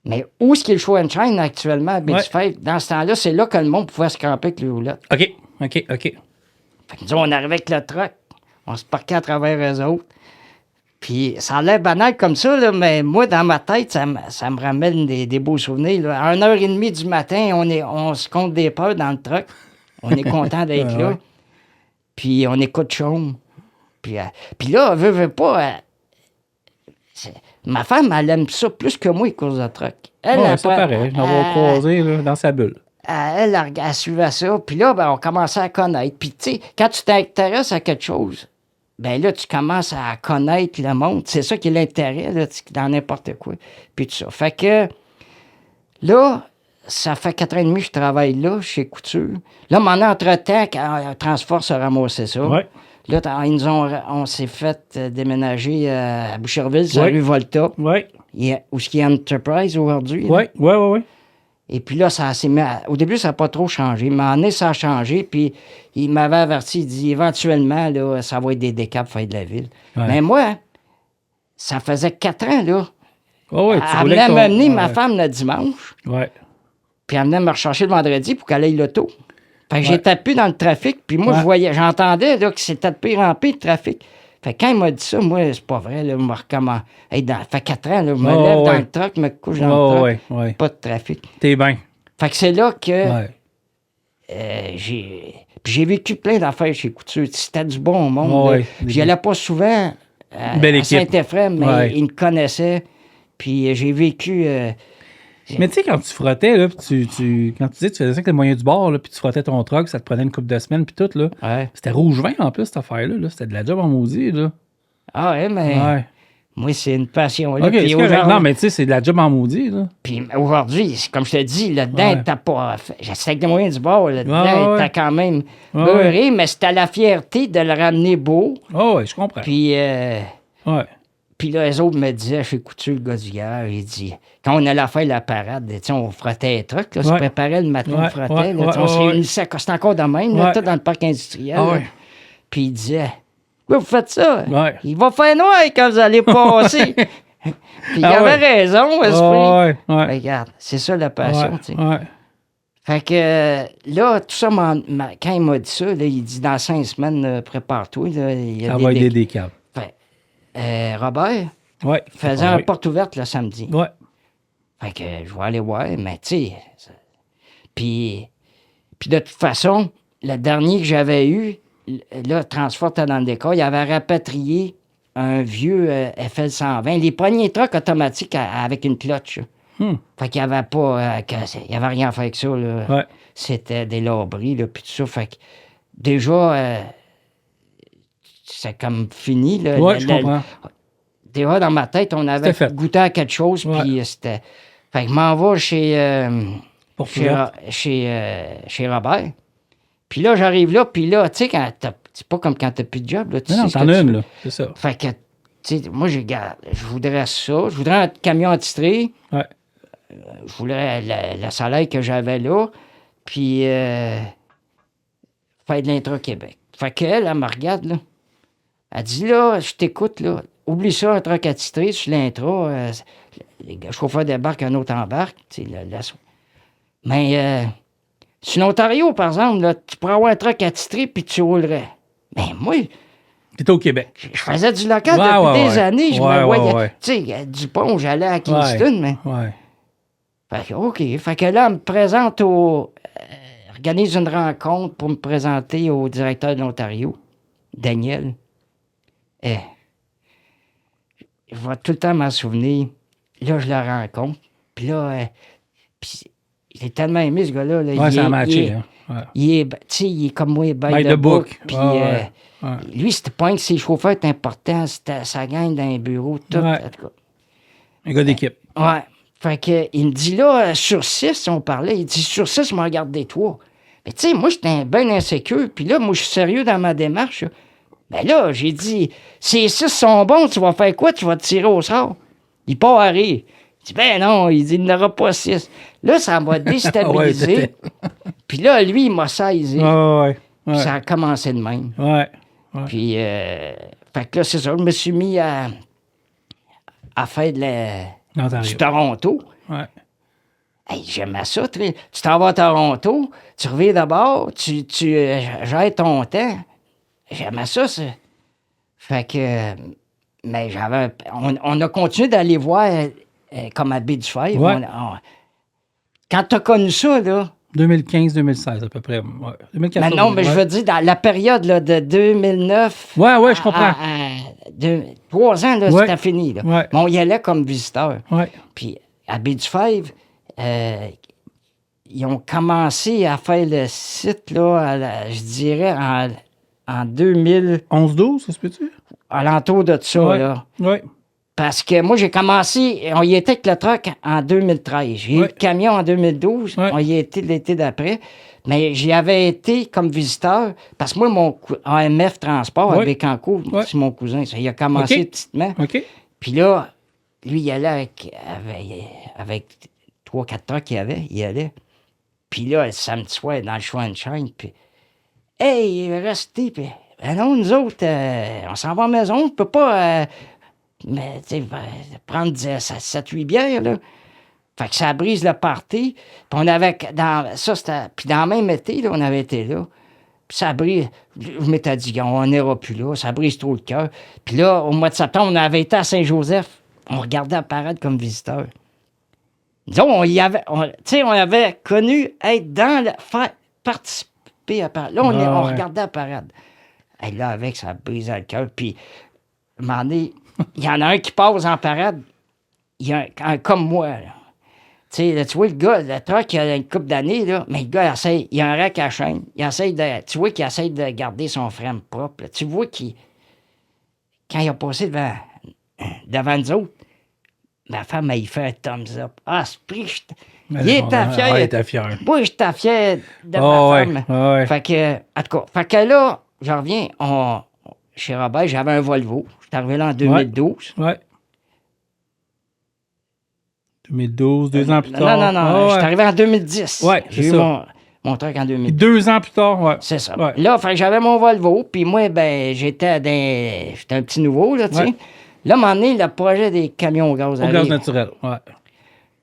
Mais où est-ce qu'il y a le show and shine actuellement à Baie-du-Fèvre? Dans ce temps-là, c'est là que le monde pouvait se camper avec les roulottes. OK. Fait que nous, on arrivait avec le truck. On se parquait à travers eux autres. Puis ça a l'air banal comme ça, là, mais moi, dans ma tête, ça me ramène des beaux souvenirs. Là. À 1h30 du matin, on se compte des peurs dans le truck. On est content d'être là. Puis on écoute Chaume. Puis là, veut pas... ma femme, elle aime ça plus que moi, les courses de truck. C'est pareil. On va croiser là, dans sa bulle. Elle suivait ça. Puis là, on commençait à connaître. Puis tu sais, quand tu t'intéresses à quelque chose... Ben là, tu commences à connaître le monde. C'est ça qui est l'intérêt, là, dans n'importe quoi. Puis tout ça. Fait que là, ça fait 4 ans et demi que je travaille là, chez Couture. Là, maintenant, entre-temps, quand Transforce a ramassé ça, là, on s'est fait déménager à Boucherville, sur la rue Volta. Où est-ce qu'il y a Enterprise aujourd'hui? Oui. Et puis là, ça s'est mis au début, ça n'a pas trop changé. Mais en année, ça a changé. Puis il m'avait averti, il dit éventuellement, là, ça va être des décaps faire de la ville. Mais moi, ça faisait 4 ans, là. Elle venait m'amener ma femme le dimanche. Puis elle venait me rechercher le vendredi pour qu'elle aille l'auto. Fait que j'étais plus dans le trafic. Puis moi, j'entendais là, que c'était de pire en pire, le trafic. Fait que quand il m'a dit ça, moi, c'est pas vrai, là, je me recommence. Ça fait 4 ans, là, je me lève dans le truck, je me couche dans le truck. Pas de trafic. T'es bien. Fait que c'est là que j'ai vécu plein d'affaires chez Couture. C'était du bon monde. Ouais, J'y allais pas souvent à Saint-Ephrem, mais ils me connaissaient. Puis j'ai vécu... mais tu sais, quand tu frottais, là, quand tu disais que tu faisais ça avec les moyens du bord, là, puis tu frottais ton truck, ça te prenait une couple de semaines, puis tout, là. Ouais. C'était rouge vin en plus, cette affaire-là. Là. C'était de la job en maudit, là. Ah ouais, mais... Ouais. Moi, c'est une passion. Là. OK, Puis non, mais tu sais, c'est de la job en maudit, là. Puis aujourd'hui, comme je te dis, là-dedans, t'as pas... C'était avec les moyens du bord, là-dedans, t'as quand même beurré, mais c'était la fierté de le ramener beau. Oh, oui, je comprends. Puis... ouais. Puis là, les autres me disaient, chez Couture, le gars du gars, il dit, quand on allait faire la parade, on frottait les trucs, là, on se préparait le matin, on frottait, on se réunissait, c'était encore de même, là, tout dans le parc industriel. Puis il disait, pourquoi vous faites ça? Il va faire noir quand vous allez passer. Puis il avait raison, esprit. Mais regarde, c'est ça la passion, tu sais. Fait que là, tout ça, quand il m'a dit ça, là, il dit, dans 5 semaines, prépare-toi. Là, il y a des câbles. Robert faisait un porte ouverte le samedi. Ouais. Fait que je vais aller voir, mais tu sais. Puis de toute façon, le dernier que j'avais eu, là, Transport dans le décor, il avait rapatrié un vieux FL 120, les premiers trucks automatiques avec une clutch. Fait qu'il n'y avait pas. Il n'y avait rien à faire avec ça. Là. C'était des labris, là, puis tout ça. Fait que déjà. C'est comme fini. Là, je comprends. Déjà, dans ma tête, on avait goûté à quelque chose, puis c'était... Fait que je m'en vais chez Robert. Puis là, j'arrive là, puis là, tu sais, c'est pas comme quand t'as plus de job. Là, non, t'en as une, là, c'est ça. Fait que, tu sais, moi, je voudrais ça. Je voudrais un camion attitré. Je voudrais le salaire que j'avais là, puis faire de l'Intra-Québec. Fait qu'elle, elle me regarde, là. Elle dit, là, je t'écoute, là. Oublie ça, un truc attitré sur l'intra. Les chauffeurs débarquent, un autre embarque. Mais sur l'Ontario, par exemple, là, tu pourrais avoir un truc attitré puis tu roulerais. Mais moi... T'étais au Québec. Je faisais du local depuis des années. Je me voyais... Tu sais, Dupont, j'allais à Kingston, mais... Fait que, OK. Fait que là, elle me présente organise une rencontre pour me présenter au directeur de l'Ontario, Daniel. Je vais tout le temps m'en souvenir. Là, je le rencontre. Puis là, j'ai tellement aimé ce gars-là. Là. Ça a matché. Il est comme moi, by the book. Puis lui, c'était pas que ses chauffeurs étaient importants. C'était sa gang dans les bureaux. Tout, en tout cas. Un gars d'équipe. Ouais. Fait que, il me dit là, sur 6, on parlait. Il dit, sur 6, je me regarde des 3. Mais tu sais, moi, j'étais bien insécure. Puis là, moi, je suis sérieux dans ma démarche. Là. Ben là, j'ai dit, si les 6 sont bons, tu vas faire quoi? Tu vas te tirer au sort. Il part à rire. Il dit, ben non, il dit, il n'y en aura pas 6. Là, ça m'a déstabilisé. Puis là, lui, il m'a saisi. Puis ça a commencé de même. Puis, fait que là, c'est ça, je me suis mis à faire du Toronto. Hey, j'aimais ça. Tu t'en vas à Toronto, tu reviens d'abord, tu gères ton temps. J'aimais ça. Fait que... Mais on a continué d'aller voir comme à Baie-du-Fèvre. Quand t'as connu ça, là... 2015-2016 à peu près. 2014, non, mais je veux dire, dans la période là, de 2009... Ouais, je comprends. 3 ans, là, c'était fini. Là. Mais on y allait comme visiteur. Puis à Baie-du-Fèvre, ils ont commencé à faire le site, là, je dirais, en 2000... 11-12, ça se peut-tu? Alentour de ça, là. Parce que moi, j'ai commencé... On y était avec le truck en 2013. J'ai eu le camion en 2012. On y était l'été d'après. Mais j'y avais été comme visiteur. Parce que moi, mon AMF Transport à Bécancour, c'est mon cousin. Ça, il a commencé petitement. Puis là, lui, il allait avec 3-4 trucks qu'il avait. Il allait. Puis là, le samedi soir, dans le Schwann Shine, puis... Hey, il est resté, puis... Ben non, nous autres, on s'en va à la maison, on peut pas... mais, tu sais, prendre 7-8 bières, là. Fait que ça brise le party. Puis on avait... Puis dans le même été, là, on avait été là. Puis ça brise... Je m'étais dit, on n'ira plus là, ça brise trop le cœur. Puis là, au mois de septembre, on avait été à Saint-Joseph. On regardait la parade comme visiteur. Disons, on avait connu être dans le... participer à la parade. Là, on regardait la parade. Et là, avec, ça brisait le cœur. Puis, à un moment donné, il y en a un qui passe en parade, comme moi, là. Tu sais, tu vois, le gars, le truck, il a une couple d'années, là, mais le gars, il a un rack à chaîne. Tu vois qu'il essaie de garder son frame propre. Là. Tu vois qu'il, quand il a passé devant nous autres, ma femme, elle, il fait un thumbs up. Ah, ce prix, il était fier. Il était fier. Moi, j'étais fier de ma femme. Ouais. Fait que, en tout cas, fait que là, je reviens, chez Robert, j'avais un Volvo. J'étais arrivé là en 2012. Ouais. 2012, 2 ans plus tard. Non, j'étais arrivé en 2010. Ouais, j'ai eu mon truck en 2010. 2 ans plus tard, ouais. C'est ça. Ouais. Là, fait que j'avais mon Volvo, puis moi, ben, j'étais un petit nouveau, là, tu sais. Ouais. Là, à un moment donné, le projet des camions au gaz arrive. Au gaz naturel, ouais.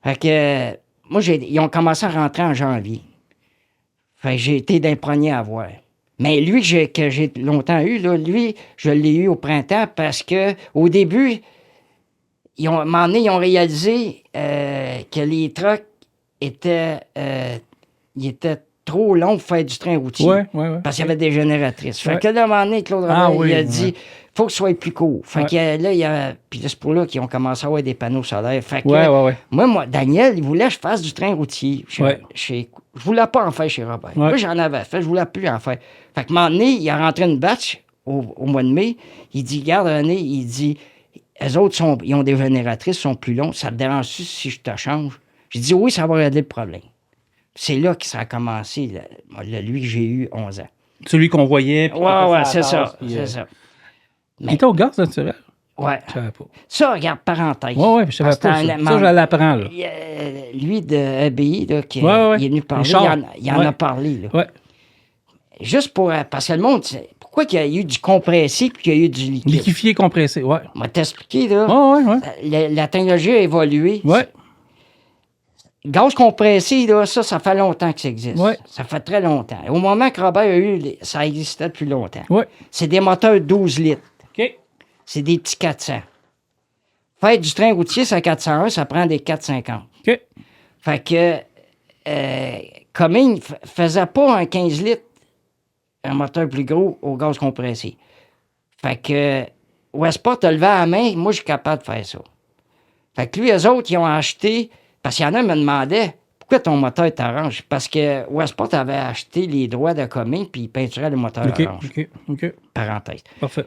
Fait que, moi, ils ont commencé à rentrer en janvier. Fait que j'ai été d'un premier à voir. Mais lui, que j'ai longtemps eu, là, lui, je l'ai eu au printemps parce que au début, à un moment donné, ils ont réalisé que les trucks étaient trop longs pour faire du train routier. Ouais. Parce qu'il y avait des génératrices. Fait que là, à un moment donné, Claude Robert, il a dit faut que ce soit plus court. Fait que là, puis c'est pour là qu'ils ont commencé à avoir des panneaux solaires. Fait que moi, Daniel, il voulait que je fasse du train routier. Je voulais pas en faire chez Robert. Ouais. Moi, j'en avais fait, je voulais plus en faire. Fait que, à un moment donné, il a rentré une batch au mois de mai. Il dit, regarde, René, il dit, eux autres, ils ont des génératrices, sont plus longs. Ça te dérange-tu si je te change? J'ai dit, oui, ça va régler le problème. C'est là que ça a commencé, lui que j'ai eu 11 ans. Celui qu'on voyait. C'est ça. Il était au gaz naturel? Ouais. Je savais pas. Ça, regarde, parenthèse. Ouais, je savais pas. Ça, je l'apprends, là. Lui de EBI, là, il est venu parler, il en a parlé, là. Ouais. Juste parce que le monde, pourquoi il y a eu du compressé puis qu'il y a eu du liquide? Liquéfié, compressé, ouais. On va t'expliquer, là. La technologie a évolué. Ouais. Gaz compressé, là, ça fait longtemps que ça existe. Ouais. Ça fait très longtemps. Au moment que Robert a eu, ça existait depuis longtemps. Ouais. C'est des moteurs 12 litres. OK. C'est des petits 400. Faire du train routier, c'est 401, ça prend des 450. OK. Fait que Cumming faisait pas un 15 litres, un moteur plus gros au gaz compressé. Fait que Westport a levé à la main, moi, je suis capable de faire ça. Fait que lui, eux autres, ils ont acheté, parce qu'il y en a qui me demandaient, pourquoi ton moteur est orange? Parce que Westport avait acheté les droits de Cumming, puis il peinturait le moteur orange. OK. Parenthèse. Parfait.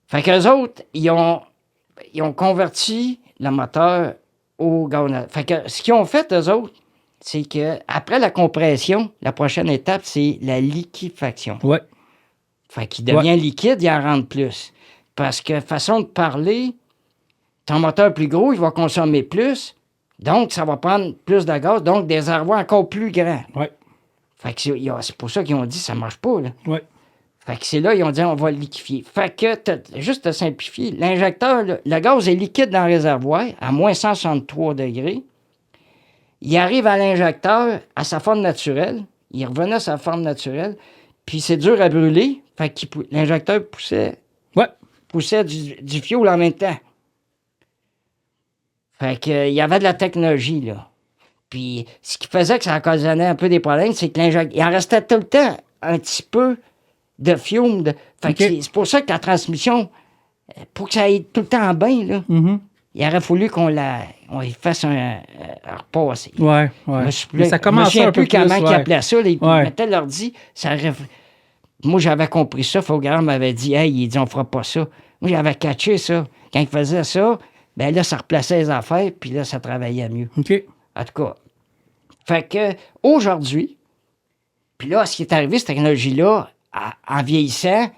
Fait qu'eux autres, ils ont converti le moteur au gaz. Fait que ce qu'ils ont fait, eux autres, c'est que après la compression, la prochaine étape, c'est la liquéfaction. Ouais. Fait qu'il devient liquide, il en rentre plus. Parce que, façon de parler, ton moteur plus gros, il va consommer plus. Donc, ça va prendre plus de gaz, donc des réservoirs encore plus grands. Ouais. Fait que c'est pour ça qu'ils ont dit ça marche pas, là. Ouais. Fait que c'est là, ils ont dit, on va le liquéfier. Fait que, juste te simplifier, l'injecteur, le gaz est liquide dans le réservoir, à moins 163 degrés. Il arrive à l'injecteur, à sa forme naturelle. Il revenait à sa forme naturelle. Puis c'est dur à brûler. Fait que l'injecteur poussait du fioul en même temps. Fait que, il y avait de la technologie, là. Puis ce qui faisait que ça occasionnait un peu des problèmes, c'est que l'injecteur, il en restait tout le temps un petit peu de fiume. Fait que c'est pour ça que la transmission, pour que ça aille tout le temps bien, là, il aurait fallu qu'on y fasse un repasser. Ouais. Mais ça commençait un peu plus. Comment ils appelaient ça. Ils mettaient l'ordi. Moi, j'avais compris ça. Fogarm m'avait dit, hey, il dit, on fera pas ça. Moi, j'avais catché ça. Quand il faisait ça, ben là, ça replaçait les affaires, puis là, ça travaillait mieux. OK. En tout cas. Fait que, aujourd'hui, puis là, ce qui est arrivé, cette technologie-là, en vieillissant,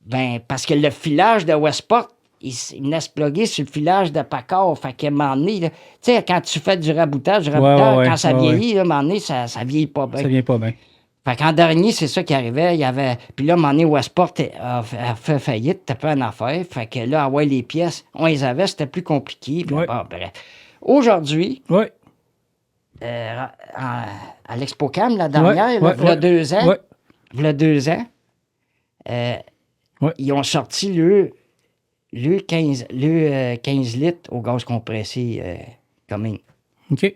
ben, parce que le filage de Westport, il venait se plugger sur le filage de Packard. Fait qu'à un moment donné, tu sais, quand tu fais du raboutage, quand ça vieillit, là, à un moment donné, ça vieillit pas bien. Ça vient pas bien. Fait qu'en dernier, c'est ça qui arrivait. Puis là, à un moment donné, Westport a fait faillite, t'as pas une affaire. Fait que là, les pièces, on les avait, c'était plus compliqué. Puis bref. Aujourd'hui, à l'ExpoCam, la dernière, il y a 2 ans, ils ont sorti le 15 litres au gaz compressé Cumming. OK.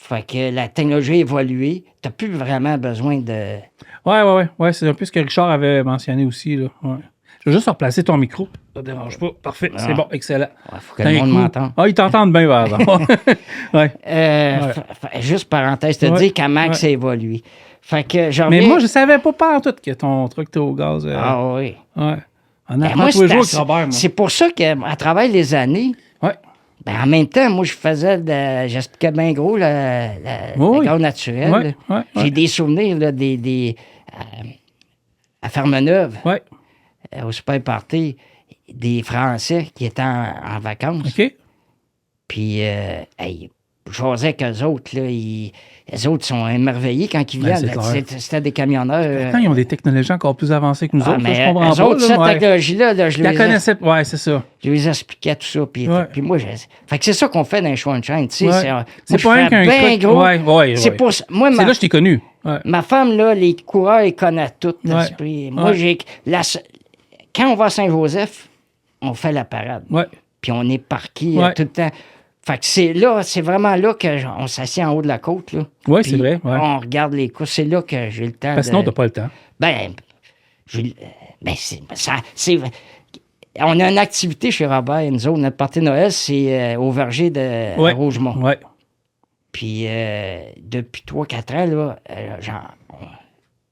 Fait que la technologie a évolué. Tu n'as plus vraiment besoin de... Ouais, c'est un peu ce que Richard avait mentionné aussi, là. Ouais. Je vais juste replacer ton micro. Ça ne dérange pas. Parfait, c'est bon, excellent. Il faut que le monde m'entende. Ah, ils t'entendent bien, par exemple. Juste parenthèse, te dire comment que ça évolue. Fait que Mais moi, je savais pas en tout que ton truc était au gaz. Ah oui. Ouais. On Ben apprend moi, tous les jours avec Robert, moi. c'est pour ça qu'à travers les années, ben en même temps, moi, j'expliquais bien gros le gaz naturel. J'ai des souvenirs là, à Fermeneuve, au Super Party, des Français qui étaient en vacances. OK. Puis, je jasais qu'eux autres, là, les autres sont émerveillés quand ils viennent. C'était des camionneurs. Pourtant, ils ont des technologies encore plus avancées que nous autres. Mais je comprends eux pas. Autres, cette technologie-là, je la connaissais. Ouais, c'est ça. Je les expliquais tout ça. Puis moi, fait que c'est ça qu'on fait dans les show and shine. Tu sais, c'est pas un bien gros. C'est pour ça. Moi, c'est là que je t'ai connu. Ma femme, là, les coureurs, ils connaissent tout l'esprit. Moi, quand on va à Saint-Joseph, on fait la parade. Puis on est parqué tout le temps. Fait que c'est vraiment là qu'on s'assied en haut de la côte, là. Oui, c'est vrai. On regarde les courses. C'est là que j'ai le temps. Sinon, t'as pas le temps. On a une activité chez Robert, nous autres. Notre party de Noël, c'est au verger de Rougemont. Oui. Puis depuis 3-4 ans, là,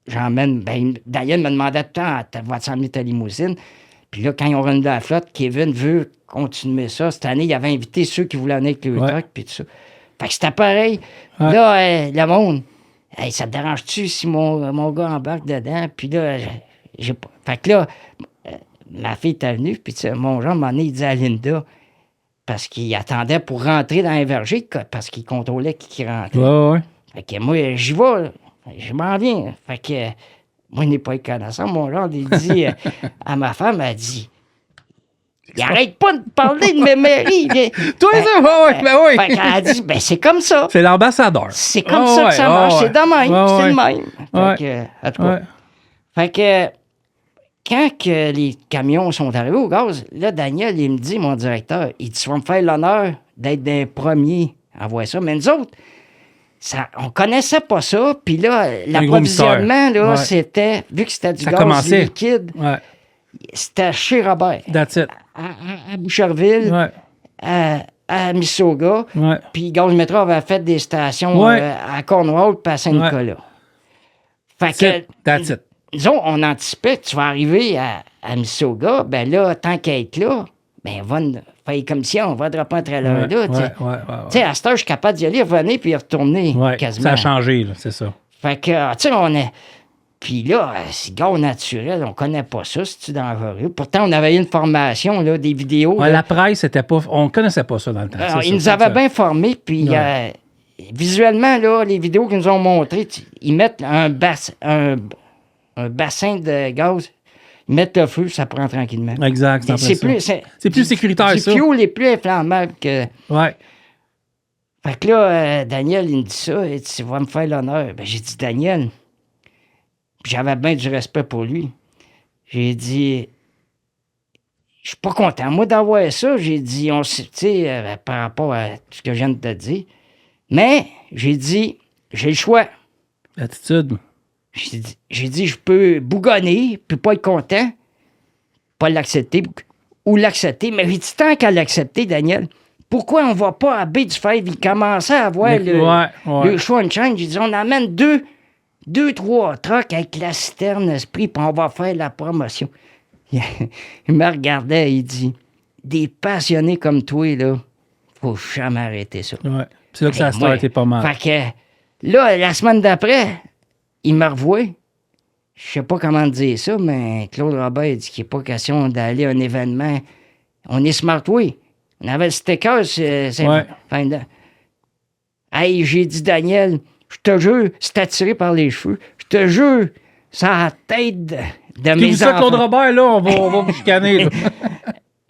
j'emmène. Ben, Daniel me demandait tout le temps, vas-tu emmener ta limousine? Puis là, quand ils ont rendu la flotte, Kevin veut continuer ça. Cette année, il avait invité ceux qui voulaient venir avec le truck, puis tout ça. Fait que c'était pareil. Là, le monde, ça te dérange-tu si mon gars embarque dedans? Puis là, j'ai pas. Fait que là, ma fille était venue, puis mon genre, m'en il dit à Linda, parce qu'il attendait pour rentrer dans un verger, parce qu'il contrôlait qui rentrait. Fait que moi, j'y vais, je m'en viens. Fait que moi, je n'ai pas eu connaissance. Mon genre, il dit à ma femme, elle dit, il arrête pas de parler de mes mairies. Toi, ça, oui. Fait qu'elle dit, ben c'est comme ça. C'est l'ambassadeur. C'est comme ça que ça marche. C'est de même. C'est le même. Fait que, en tout cas. Fait que, quand que les camions sont arrivés au gaz, là, Daniel, il me dit, mon directeur, il dit, tu vas me faire l'honneur d'être des premiers à voir ça. Mais nous autres, on connaissait pas ça. Puis là, l'approvisionnement, là, c'était, vu que c'était du gaz liquide, c'était chez Robert. That's it. À Boucherville, à Mississauga. Puis Gaz Métro avait fait des stations à Cornwall et à Saint-Nicolas. Fait que, that's it. Disons, on anticipait que tu vas arriver à Mississauga, ben là, tant qu'à être là, ben on va faire comme si on va dropper un trailer là. Tu sais, à cette heure, je suis capable d'y aller, revenir puis y retourner quasiment. Ça a changé, là, c'est ça. Fait que, tu sais, on est... Puis là, c'est gaz naturel, on connaît pas ça, c'est-tu dangereux? Pourtant, on avait eu une formation, là, des vidéos. La presse, c'était pas... On connaissait pas ça dans le temps. Ils nous avaient bien formés, puis visuellement, là, les vidéos qu'ils nous ont montrées, ils mettent un bassin de gaz, ils mettent le feu, ça prend tranquillement. Exact, c'est plus sécuritaire, ça. C'est plus les plus inflammables que... Ouais. Fait que là, Daniel, il me dit ça, il dit, tu vas me faire l'honneur. Ben, j'ai dit, Daniel... Puis j'avais bien du respect pour lui. J'ai dit, je suis pas content, moi, d'avoir ça. J'ai dit, tu sais, par rapport à tout ce que je viens de te dire. Mais, j'ai dit, j'ai le choix. L'attitude. J'ai dit, je peux bougonner, puis pas être content, pas l'accepter, ou l'accepter. Mais j'ai dit, tant qu'à l'accepter, Daniel, pourquoi on va pas à Baie du Fèvre? Il commençait à avoir le show and shine. J'ai dit, on amène 2-3 trucks avec la citerne Esprit, puis on va faire la promotion. Il me regardait, il dit, des passionnés comme toi, là, faut jamais arrêter ça. Ouais. C'est là que ça a été pas mal. Fait que, là, la semaine d'après, il me revoit. Je sais pas comment dire ça, mais Claude Robert, il dit qu'il n'est pas question d'aller à un événement. On est Smartway. On avait le sticker, Hey, j'ai dit, Daniel, je te jure, c'est attiré par les cheveux. Je te jure, c'est à la tête de mes enfants. Claude Robert, là, on va vous chicaner.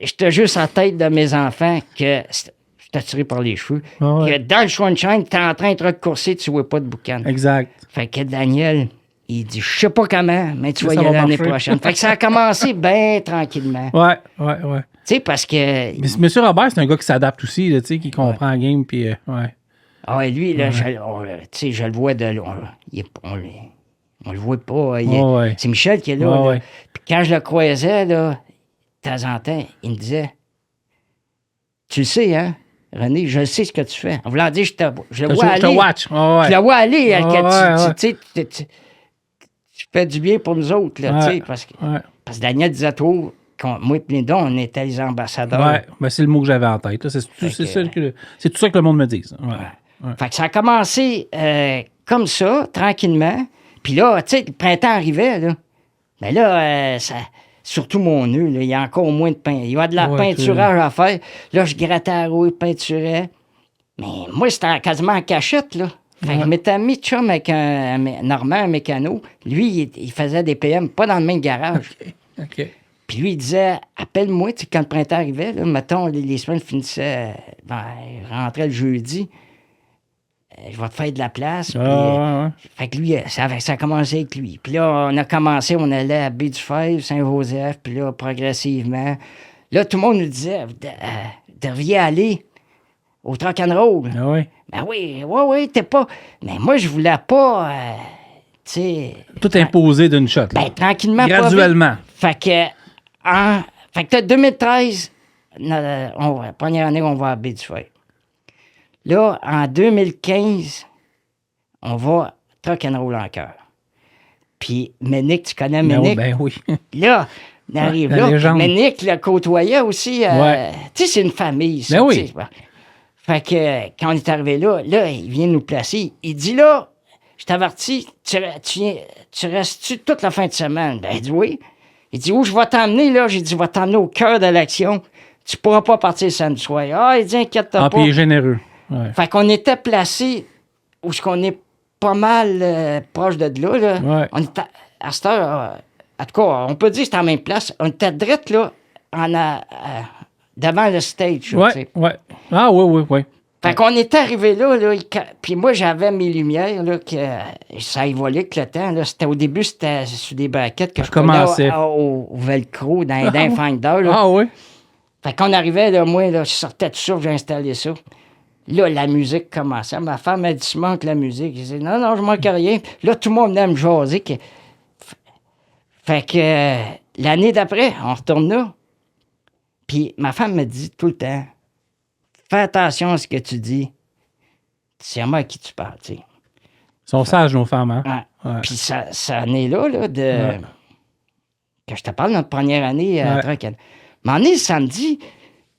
Je te jure, c'est à la tête de mes enfants que je suis attiré par les cheveux. Que dans le show and shine, tu es en train de te courser, tu ne vois pas de boucan. Exact. Fait que Daniel, il dit, je sais pas comment, mais tu vas y aller l'année prochaine. Fait que ça a commencé bien tranquillement. Ouais. Tu sais, parce que... Mais M. Robert, c'est un gars qui s'adapte aussi, là, tu sais, qui comprend la game, puis ouais. Ah, et lui, là, tu sais, je le vois de loin. On le voit pas. C'est Michel qui est là. Ouais, là. ouais. Puis quand je le croisais, là, de temps en temps, il me disait, tu le sais, hein, René, je sais ce que tu fais. En voulant dire, je le vois aller. Je te watch. Ouais. Je le vois aller. Ouais, Tu fais du bien pour nous autres, là, tu sais, parce que Daniel disait toujours, moi et Linda, on était les ambassadeurs. Ouais, ben, c'est le mot que j'avais en tête. Là. C'est tout ça que le monde me dit. Ouais. Fait que ça a commencé comme ça, tranquillement. Puis là, tu sais, le printemps arrivait, là. Mais là, surtout mon nœud, là, il y a encore moins de peinture. Il y a de la peinturage à faire. Là, je grattais à rouille, peinturais. Mais moi, c'était quasiment en cachette, là. Fait que je m'étais mis de chum avec Normand, un mécano. Lui, il faisait des PM, pas dans le même garage. OK. Puis lui, il disait, appelle-moi, tu sais, quand le printemps arrivait, là, mettons, les semaines finissaient, rentrait le jeudi, je vais te faire de la place. Fait que lui, ça a commencé avec lui. Puis là, on allait à Baie-du-Fèvre, Saint-Joseph, puis là, progressivement. Là, tout le monde nous disait, vous devriez aller au Rock'n'Roll. Ah oui? Ben oui, t'es pas... Mais moi, je voulais pas, tu sais... Tout imposé d'une shot. Ben, tranquillement, graduellement. Fait que 2013, première année, on va à Baie-du-Fèvre. Là, en 2015, on va Rock'n'Roll en cœur. Puis Ménic, tu connais Ménic? Ben oui. Là, on arrive là. Ménic le côtoyait aussi. Tu sais, c'est une famille, ça. Ben oui. Fait que quand on est arrivé là, il vient nous placer. Il dit là, je t'avertis, tu restes-tu toute la fin de semaine? Ben, il dit oui. Il dit où je vais t'emmener, là? J'ai dit, je vais t'emmener au cœur de l'action. Tu pourras pas partir samedi soir. Ah, il dit, inquiète-toi pas. Puis il est généreux. Ouais. Fait qu'on était placés où ce qu'on est pas mal proche de là. Ouais. On était à cette heure, en tout cas, on peut dire que c'était à la même place. On était direct là, devant le stage. Ouais. Ah oui. Fait qu'on était arrivé là, puis moi, j'avais mes lumières, là, que ça évoluait avec le temps. Là. Au début, c'était sur des braquettes que je commençais au velcro dans Finder. Là. Ah oui? Fait qu'on arrivait, là, moi, là, je sortais de ça, j'ai installé ça. Là, la musique commençait. Ma femme a dit, tu manques la musique. Je disais, non, je manque rien. Là, tout le monde venait me jaser. Fait que l'année d'après, on retourne là. Puis ma femme me dit tout le temps, fais attention à ce que tu dis. C'est à moi à qui tu parles, tu sais. Ils sont sages, nos femmes, hein? Ouais. Puis ça année-là, que je te parle de notre première année à Truck. Mais année, samedi,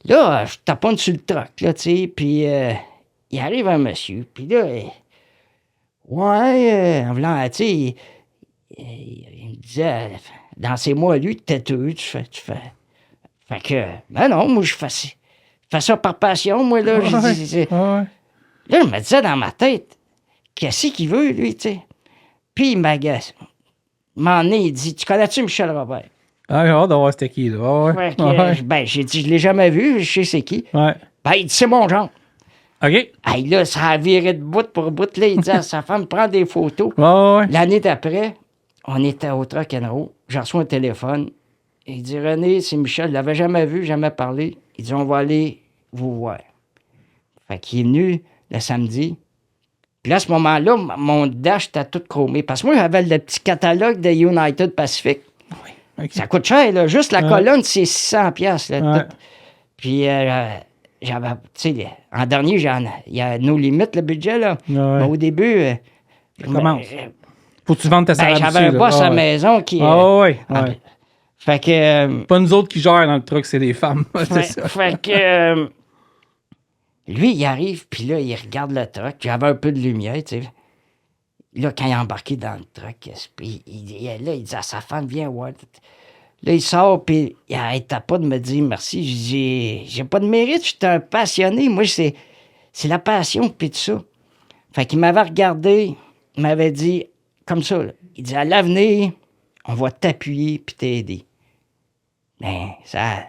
là, je taponne sur le truck, là, tu sais, puis il arrive un monsieur, puis là, en voulant, tu sais, il me disait, dans ces mois, lui, têteux, tu fais. Fait que, ben non, moi, je fais ça par passion, moi, là. Là, je me disais dans ma tête, qu'est-ce qu'il veut, lui, tu sais? Puis il m'agace. Il dit, tu connais-tu Michel Robert? Ah, j'ai hâte de voir c'était qui, là. Ben, j'ai dit, je l'ai jamais vu, je sais c'est qui. Ouais. Ben, il dit, c'est mon genre. OK. Hey, là, ça a viré de bout pour bout. Là, il dit à sa femme, prends des photos. Ouais. L'année d'après, on était au Rock'n'Roll. J'ai reçu un téléphone. Il dit, René, c'est Michel. Je l'avais jamais vu, jamais parlé. Il dit, on va aller vous voir. Fait qu'il est venu le samedi. Puis là, à ce moment-là, mon dash était tout chromé. Parce que moi, j'avais le petit catalogue de United Pacific. Oui. Okay. Ça coûte cher, là. Juste la colonne, c'est 600 $. Là, puis j'avais, tu sais, en dernier, il y a nos limites, le budget, là. Mais au début... commence. Faut que tu vendes ta salle. J'avais un boss à la maison qui... Fait que... pas nous autres qui gèrent dans le truck, c'est les femmes. C'est ça. Fait que... lui, il arrive, puis là, il regarde le truck. J'avais un peu de lumière, tu sais. Là, quand il est embarqué dans le truck, il dit à sa femme, viens voir. Là, il sort, puis il n'arrêtait pas de me dire merci. Je dis, j'ai pas de mérite, je suis un passionné. Moi, c'est la passion, puis tout ça. Fait qu'il m'avait regardé, il m'avait dit, comme ça, là, il dit, à l'avenir, on va t'appuyer puis t'aider. Ben, ça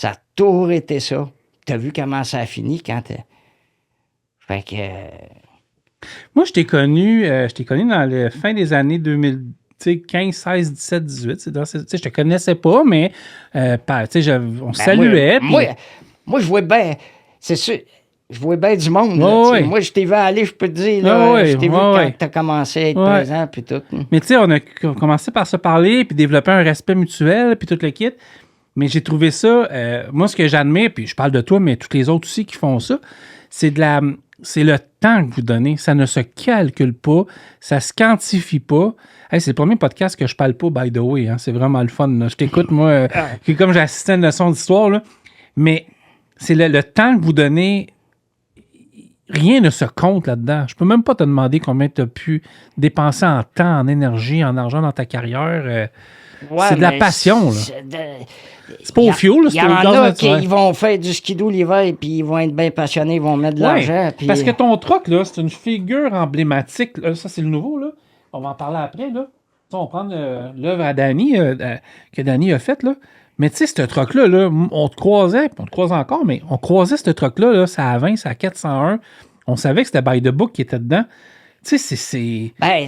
a toujours été ça. T'as vu comment ça a fini quand Fait que... Moi, je t'ai connu dans la fin des années 2015, 16, 17, 18. Je te connaissais pas, mais on saluait. Moi, je vois bien... C'est sûr... je vois bien du monde. Là, Oh, oui. Moi, je t'ai vu aller, je peux te dire. Là, Oh, oui. Je t'ai vu Oh, quand oui. tu as commencé à être Ouais. présent. Puis tout. Mais tu sais, on a commencé par se parler, puis développer un respect mutuel, puis tout le kit. Mais j'ai trouvé ça, moi, ce que j'admire, puis je parle de toi, mais tous les autres aussi qui font ça, c'est le temps que vous donnez. Ça ne se calcule pas, ça se quantifie pas. Hey, c'est le premier podcast que je parle pas, by the way. Hein. C'est vraiment le fun. Là. Je t'écoute, moi, comme j'ai assisté à une leçon d'histoire, là. Mais c'est le temps que vous donnez. Rien ne se compte là-dedans. Je peux même pas te demander combien tu as pu dépenser en temps, en énergie, en argent dans ta carrière. Ouais, c'est de la mais passion, là. C'est pas Il au fuel, là, y c'est en au gaz a naturel. qui vont faire du skidoo l'hiver, puis ils vont être bien passionnés, ils vont mettre de Ouais, l'argent. Puis... parce que ton truck, là, c'est une figure emblématique. Là, ça, c'est le nouveau, là. On va en parler après, là. Ça, on va prendre l'œuvre à Danny, que Danny a faite, là. Mais tu sais, ce truck-là, là, on te croisait, puis on te croise encore, mais on croisait ce truck-là, là, ça à 20, ça à 401. On savait que c'était By the Book qui était dedans. Tu sais, c'est... Ben,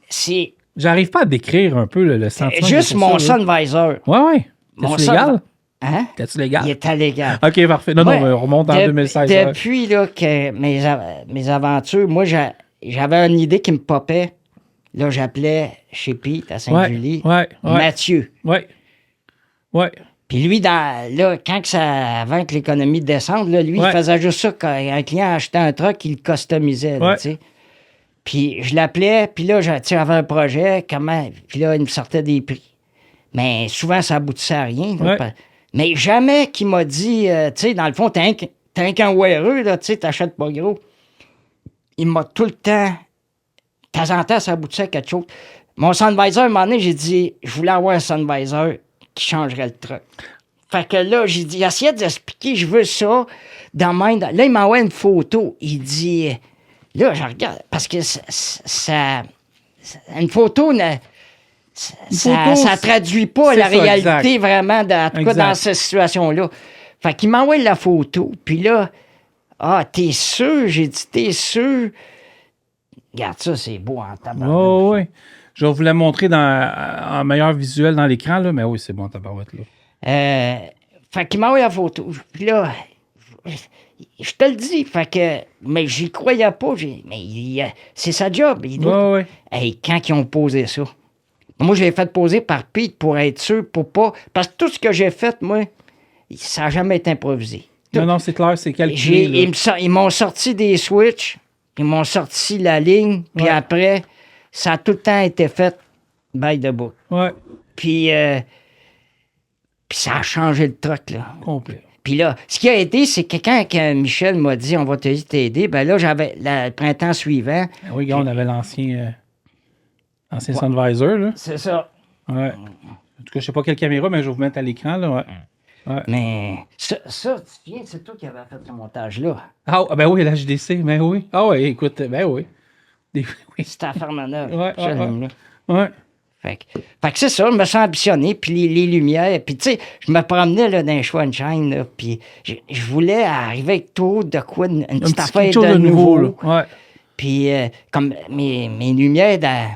c'est J'arrive pas à décrire un peu le sentiment. juste mon Sun Visor. Ouais. Mon T'es-tu légal? Hein? T'es-tu légal? Il était légal. OK, parfait. Non, Ouais, mais on remonte en 2016. ouais. Depuis là, que mes aventures, moi, j'avais une idée qui me popait. Là, j'appelais chez Pete à Sainte-Julie Ouais. Mathieu. Ouais. Puis lui, quand avant que l'économie descende, là, lui, Ouais. il faisait juste ça. Quand un client achetait un truck, il le customisait. Là, Ouais. tu sais. Puis je l'appelais, puis là, j'avais un projet, puis là, il me sortait des prix. Mais souvent, ça aboutissait à rien. là, Ouais. Mais jamais qu'il m'a dit, tu sais, dans le fond, t'as un qu'un weareux, là, tu sais, t'achètes pas gros. Il m'a tout le temps, de temps en temps, ça aboutissait à quelque chose. Mon Sunvisor, à un moment donné, j'ai dit, je voulais avoir un Sunvisor qui changerait le truck. Fait que là, j'ai dit, essayez d'expliquer, je veux ça. Dans même, là, il m'a envoyé une photo. Il dit, là, je regarde, parce que une photo, ça traduit pas c'est la ça, réalité exact. vraiment, en tout cas, Exact. dans cette situation-là. Fait qu'il m'a envoyé la photo, puis là, t'es sûr? J'ai dit, t'es sûr? Regarde ça, c'est beau en tabarouette. Oh, oui. Je vais vous la montrer en meilleur visuel dans l'écran, là, mais oui, c'est bon, tabarouette, là. Fait qu'il m'a envoyé la photo. Puis là, je te le dis, mais j'y croyais pas. C'est sa job. Ouais. Hey, quand ils ont posé ça, moi, je l'ai fait poser par Pete pour être sûr, pour pas... Parce que tout ce que j'ai fait, moi, ça n'a jamais été improvisé. Non, c'est clair, c'est calculé. là. Ils m'ont sorti des switches, ils m'ont sorti la ligne, puis Ouais. après, ça a tout le temps été fait by the book. Ouais, Puis ça a changé le truc, là. complet. Puis là, ce qui a aidé, c'est que quand Michel m'a dit « on va t'aider », ben là, j'avais le printemps suivant. Oui, gars, on avait l'ancien Sunvisor, là. C'est ça. Ouais. En tout cas, je sais pas quelle caméra, mais je vais vous mettre à l'écran, là, ouais. Mais ça, tu viens, c'est toi qui avais fait ce montage-là. Ah, ben oui, la JDC, ben oui. Ah oui, écoute, ben oui. Oui. C'était à Fermaneuil. Ouais, ce film-là. Ouais. Fait que c'est ça, je me sens ambitionné, puis les lumières, puis tu sais, je me promenais là, dans les Schweinstein, là, puis je voulais arriver avec tout de quoi, une petite affaire quelque chose de nouveau. là. Ouais. Puis comme mes lumières dans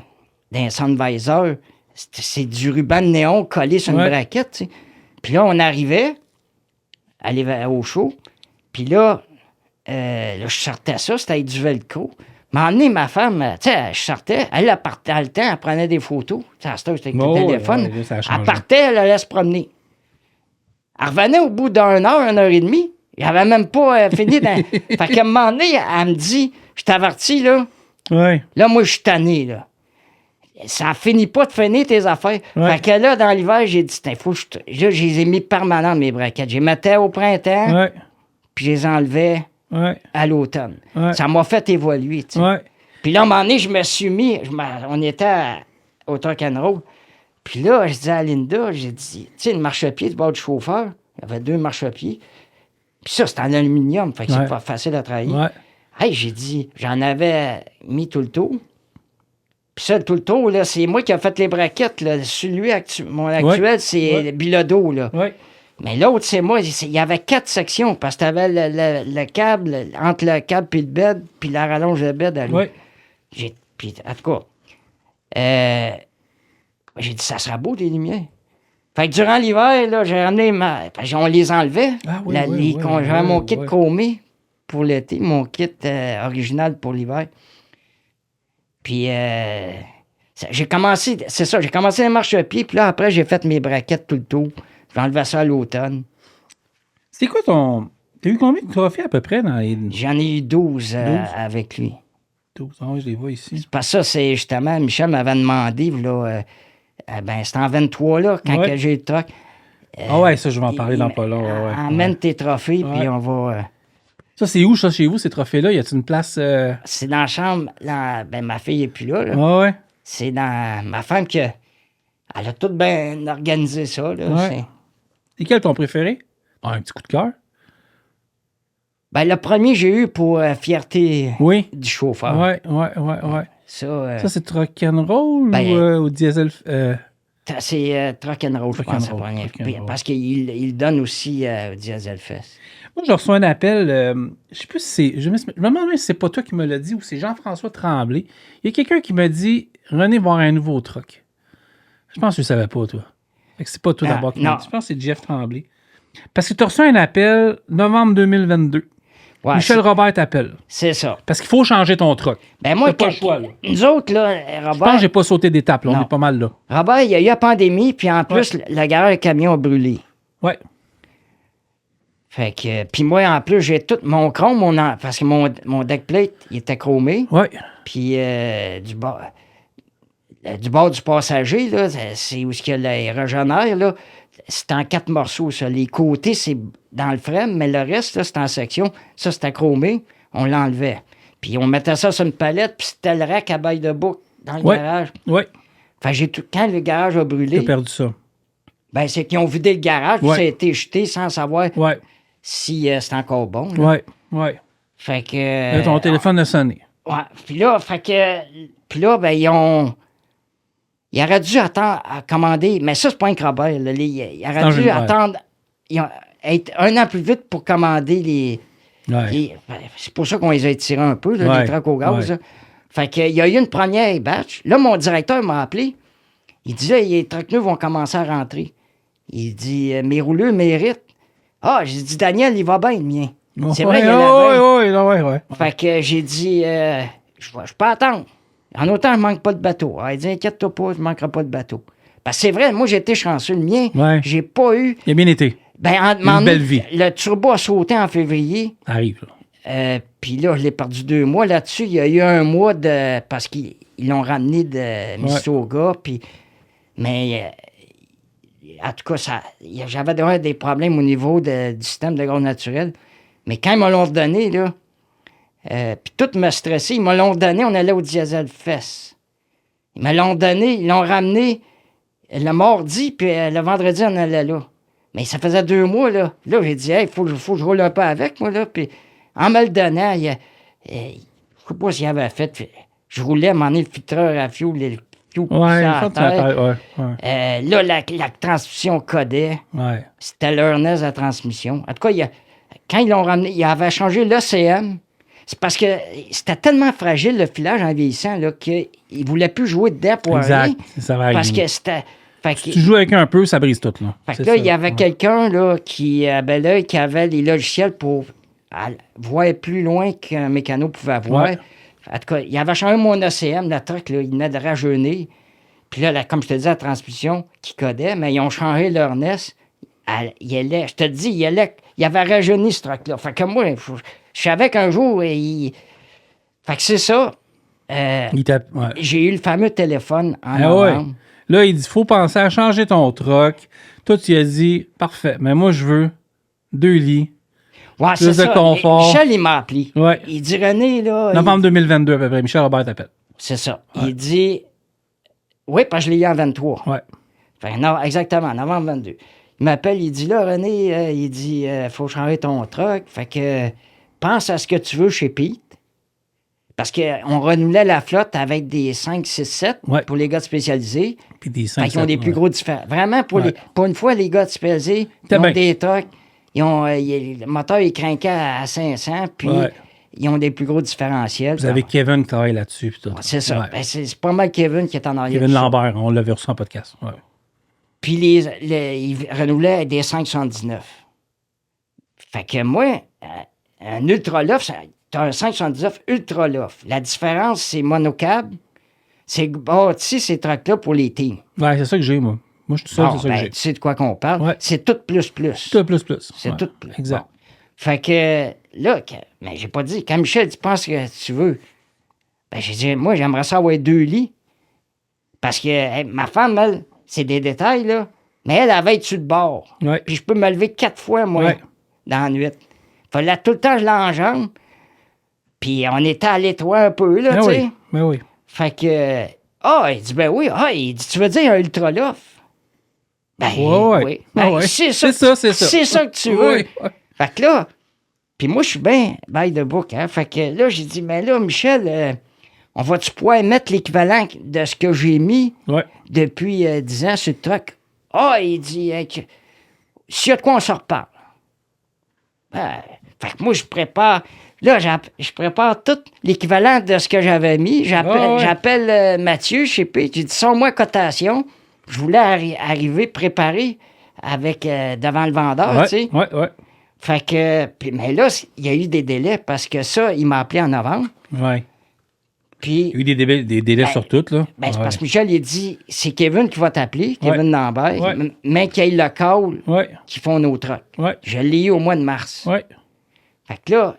un Sunvisor, c'est du ruban de néon collé sur une Ouais. braquette, tu sais. Puis là, on arrivait, aller au show, puis là, je sortais ça, c'était avec du velcro. M'a emmené ma femme, tu sais, je sortais, elle partait dans le temps, elle prenait des photos. Tu sais, à cette heure, c'était avec Oh, le ouais, téléphone. ouais, ça a Elle changé. partait, elle allait se promener. Elle revenait au bout d'une heure, 1h30. J'avais même pas fini. Fait qu'à un moment donné, elle me dit, je t'avertis, là. Ouais. Là, moi, je suis tanné, là. Ça finit pas de finir tes affaires. Ouais. Fait que là, dans l'hiver, j'ai dit, faut que là, je les ai mis permanentes, mes braquettes. Je les mettais au printemps, Ouais. puis je les enlevais Ouais. à l'automne. Ouais. Ça m'a fait évoluer, tu sais. Ouais. Puis là, à un moment donné, je me suis mis, on était au Truck and Roll. Puis là, je dis à Linda, j'ai dit, tu sais, le marchepied du bord du chauffeur, il y avait 2 marchepieds. Puis ça, c'était en aluminium, fait que Ouais. c'est pas facile à travailler. Ouais. Hey, j'ai dit, j'en avais mis tout le tour. Puis ça, tout le tour, là, c'est moi qui ai fait les braquettes. Là. Celui mon actuel, c'est Ouais. le Bilodeau, là. Ouais. Mais l'autre, c'est moi. Il y avait 4 sections parce que t'avais le câble, entre le câble et le bed, puis la rallonge de bed à lui. Ouais. Puis, en tout cas, j'ai dit, ça sera beau, les lumières. Fait que durant l'hiver, là, j'ai ramené on les enlevait. Ah oui, J'avais mon kit ouais. chromé. pour l'été, mon kit original pour l'hiver. Puis, j'ai commencé les marchepieds, puis là, après, j'ai fait mes braquettes tout le tour. J'enlevais ça à l'automne. C'est quoi ton... T'as eu combien de trophées à peu près dans les... J'en ai eu 12, avec lui. 12, ah oui, je les vois ici. Parce que ça, c'est justement, Michel m'avait demandé, là, c'était en 23, là, quand que j'ai eu le truck. Ah ouais, ça, je vais en parler dans pas long. Ouais, emmène tes trophées, puis on va... Ça, c'est où, ça, chez vous, ces trophées-là? Y a-t-il une place... C'est dans la chambre, ma fille n'est plus là. Ah ouais? C'est dans ma femme qui... Elle a tout bien organisé ça, là. Ouais. C'est quel ton préféré? Ah, un petit coup de cœur. Ben, le premier, j'ai eu pour fierté du chauffeur. Ouais. Ça, c'est rock'n'roll ou diesel? C'est rock'n'roll, je pense. Parce qu'il donne aussi au Diesel Fest. Moi, je reçois un appel, je sais plus si c'est... Je me demande si c'est pas toi qui me l'as dit ou c'est Jean-François Tremblay. Il y a quelqu'un qui m'a dit « René va avoir un nouveau truck ». Je pense que tu ne savais pas, toi. Fait que c'est pas toi d'abord qui m'a dit. Je pense que c'est Jeff Tremblay. Parce que tu as reçu un appel novembre 2022. Ouais, Michel Robert t'appelle. C'est ça. Parce qu'il faut changer ton truck. Ben moi, pas le choix, là. Nous autres, là, Robert... Je pense que j'ai pas sauté d'étape, là. On est pas mal là. Robert, il y a eu la pandémie, puis en plus, le garage de camion a brûlé. Ouais. Fait que... Puis moi, en plus, j'ai tout mon chrome, parce que mon deck plate, il était chromé. Ouais. Puis du bord du passager, là, c'est où il y a l'aérogénaire, là. C'est en 4 morceaux, ça. Les côtés, c'est dans le frame, mais le reste, là, c'est en section. Ça, c'était chromé. On l'enlevait. Puis on mettait ça sur une palette, puis c'était le rack à baille de bouc dans le garage. Oui. Fait que quand le garage a brûlé... T'as perdu ça. Ben, c'est qu'ils ont vidé le garage, puis ça a été jeté sans savoir si c'est encore bon. Oui. Fait que... Là, ton téléphone a sonné. Ouais. Puis là, ben, ils ont... Il aurait dû attendre à commander, mais ça, c'est pas un Robert. Là. Il aurait dû attendre, être un an plus vite pour commander les. C'est pour ça qu'on les a étirés un peu, là, les trucks au gaz. Là. Fait qu'il y a eu une première batch. Là, mon directeur m'a appelé. Il disait, les trucks neufs vont commencer à rentrer. Il dit, mes rouleux méritent. Ah, j'ai dit, Daniel, il va bien, le mien. C'est vrai, il y en avait. Oui. Fait que j'ai dit, je peux attendre. En autant, je ne manque pas de bateau. Il dit, inquiète-toi pas, je ne manquerai pas de bateau. Parce que c'est vrai, moi, j'ai été chanceux. Le mien, j'ai pas eu... Il a bien été. Une belle vie. Le turbo a sauté en février. Arrive, là. Puis là, je l'ai perdu 2 mois. Là-dessus, il y a eu 1 mois de... Parce qu'ils l'ont ramené de Mississauga. Puis... Mais... en tout cas, j'avais des problèmes au niveau du système de gaz naturel. Mais quand ils me l'ont redonné, là... puis tout me stressait. Ils me l'ont donné, on allait au Diesel Fest. Ils me l'ont donné, ils l'ont ramené le mardi, puis le vendredi, on allait là. Mais ça faisait 2 mois, là. Là, j'ai dit, il faut que je roule un peu avec, moi, là. Puis en me le donnant, je ne sais pas ce qu'il avait fait. Je roulais, m'en est le filtreur à fioul, le fioul à terre. Là, la transmission codait. C'était l'Ernest à transmission. En tout cas, quand ils l'ont ramené, il avait changé l'ECM. C'est parce que c'était tellement fragile, le filage en vieillissant, là, qu'il ne voulait plus jouer dedans pour rien. Ça va parce que c'était... Si tu joues avec un peu, ça brise tout, là. Fait que là, il y avait quelqu'un, là, qui avait les logiciels pour voir plus loin qu'un mécano pouvait voir. En tout cas, il avait changé mon OCM, le truc, là, il venait de rajeunir. Puis là, comme je te dis, la transmission qui codait, mais ils ont changé leur NES. Je te dis, il avait rajeuni ce truc-là. Fait que moi, je savais qu'un jour, fait que c'est ça. J'ai eu le fameux téléphone en novembre. Là, il dit, faut penser à changer ton truck. Toi, tu as dit, parfait, mais moi, je veux 2 lits. Plus de confort. Michel, il m'a appelé. Il dit, René, là... Novembre 2022, à peu près. Michel Robert t'appelle. C'est ça. Il dit... Oui, parce que je l'ai eu en 23. Fait, non, exactement, novembre 22. Il m'appelle, il dit, là, René, il dit, faut changer ton truck. Fait que, pense à ce que tu veux chez Pete. Parce qu'on renouvelait la flotte avec des 5, 6, 7 pour les gars spécialisés. Puis des 5, ils ont des plus gros différents. Vraiment, pour une fois, les gars spécialisés, ils ont des trucks. Le moteur est craqué à 500, puis ils ont des plus gros différentiels. Vous avez Kevin qui travaille là-dessus. C'est ça. Ben, c'est pas mal Kevin qui est en arrière. Kevin Lambert, on l'avait reçu en podcast. Puis ils renouvelaient des 5,79. Fait que moi, un Ultra Loft, tu as un 579 Ultra Loft. La différence, c'est monocab. C'est bâti ces trucks-là pour les teams. Ouais, c'est ça que j'ai, moi. Moi, je suis tout seul, c'est ça que j'ai. Tu sais de quoi qu'on parle. Ouais. C'est tout plus. Tout plus. C'est Ouais. tout plus. Exact. Bon. Fait que là, mais j'ai pas dit, quand Michel, tu penses que tu veux, ben j'ai dit, moi, j'aimerais ça avoir 2 lits. Parce que ma femme, elle, c'est des détails, là, mais elle avait dessus de bord. Ouais. Puis je peux me lever 4 fois, moi, dans la nuit. Fallait tout le temps, je l'enjambe. Puis on était à l'étroit un peu, là, tu sais. Oui. Ben oui. Fait que, il dit, ben oui. Il dit, tu veux dire un Ultra Loft? Ben oui. Ben, c'est ça. C'est ça. C'est ça que tu veux. Oui. Fait que là, puis moi, je suis bien by the book, hein. Fait que là, j'ai dit, mais là, Michel, on va-tu pouvoir mettre l'équivalent de ce que j'ai mis depuis 10 ans sur le truck? Il dit, s'il y a de quoi, on se reparle. Ben, fait que moi, je prépare. Là, je prépare tout l'équivalent de ce que j'avais mis. J'appelle Mathieu, je sais pas. J'ai dit, sans moi cotation. Je voulais arriver préparé avec devant le vendeur, tu sais. Ouais. Fait que, mais là, il y a eu des délais parce que ça, il m'a appelé en novembre. Ouais. Puis, il y a eu des délais sur tout, là. Ben, c'est parce que Michel, il a dit, c'est Kevin qui va t'appeler, Kevin Lambert, mais qu'il y ait le call qui font nos trucks. Ouais. Je l'ai eu au mois de mars. Ouais. Fait que là,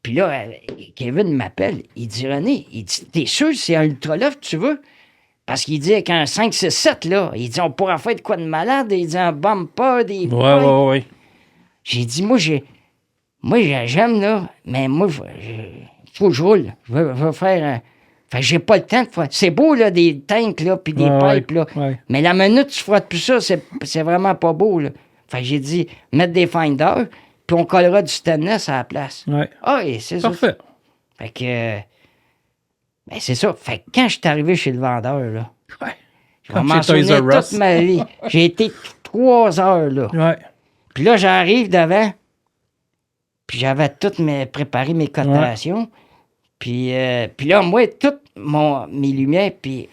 puis là, Kevin m'appelle, il dit, René, il dit, t'es sûr que c'est un Ultra Loft que tu veux? Parce qu'il dit qu'un 5-6-7, là, il dit, on pourra faire de quoi de malade? Il dit, un bumper, des... Ouais. J'ai dit, moi, j'aime, là, mais moi, faut que je roule. Je veux faire... Fait que j'ai pas le temps de faire... C'est beau, là, des tanks, là, puis des pipes, là. Ouais. Mais la minute tu frottes plus ça, c'est vraiment pas beau, là. Fait que j'ai dit, mettre des finders, puis on collera du stainless à la place. Ouais. Et c'est ça. Parfait. Fait que... Ben, c'est ça. Fait que quand je suis arrivé chez le vendeur, là, je vais m'en souvenir toute ma vie. J'ai été 3 heures, là. Ouais. Puis là, j'arrive devant, puis j'avais préparé mes cotations. Puis là, moi, toutes mes lumières, puis,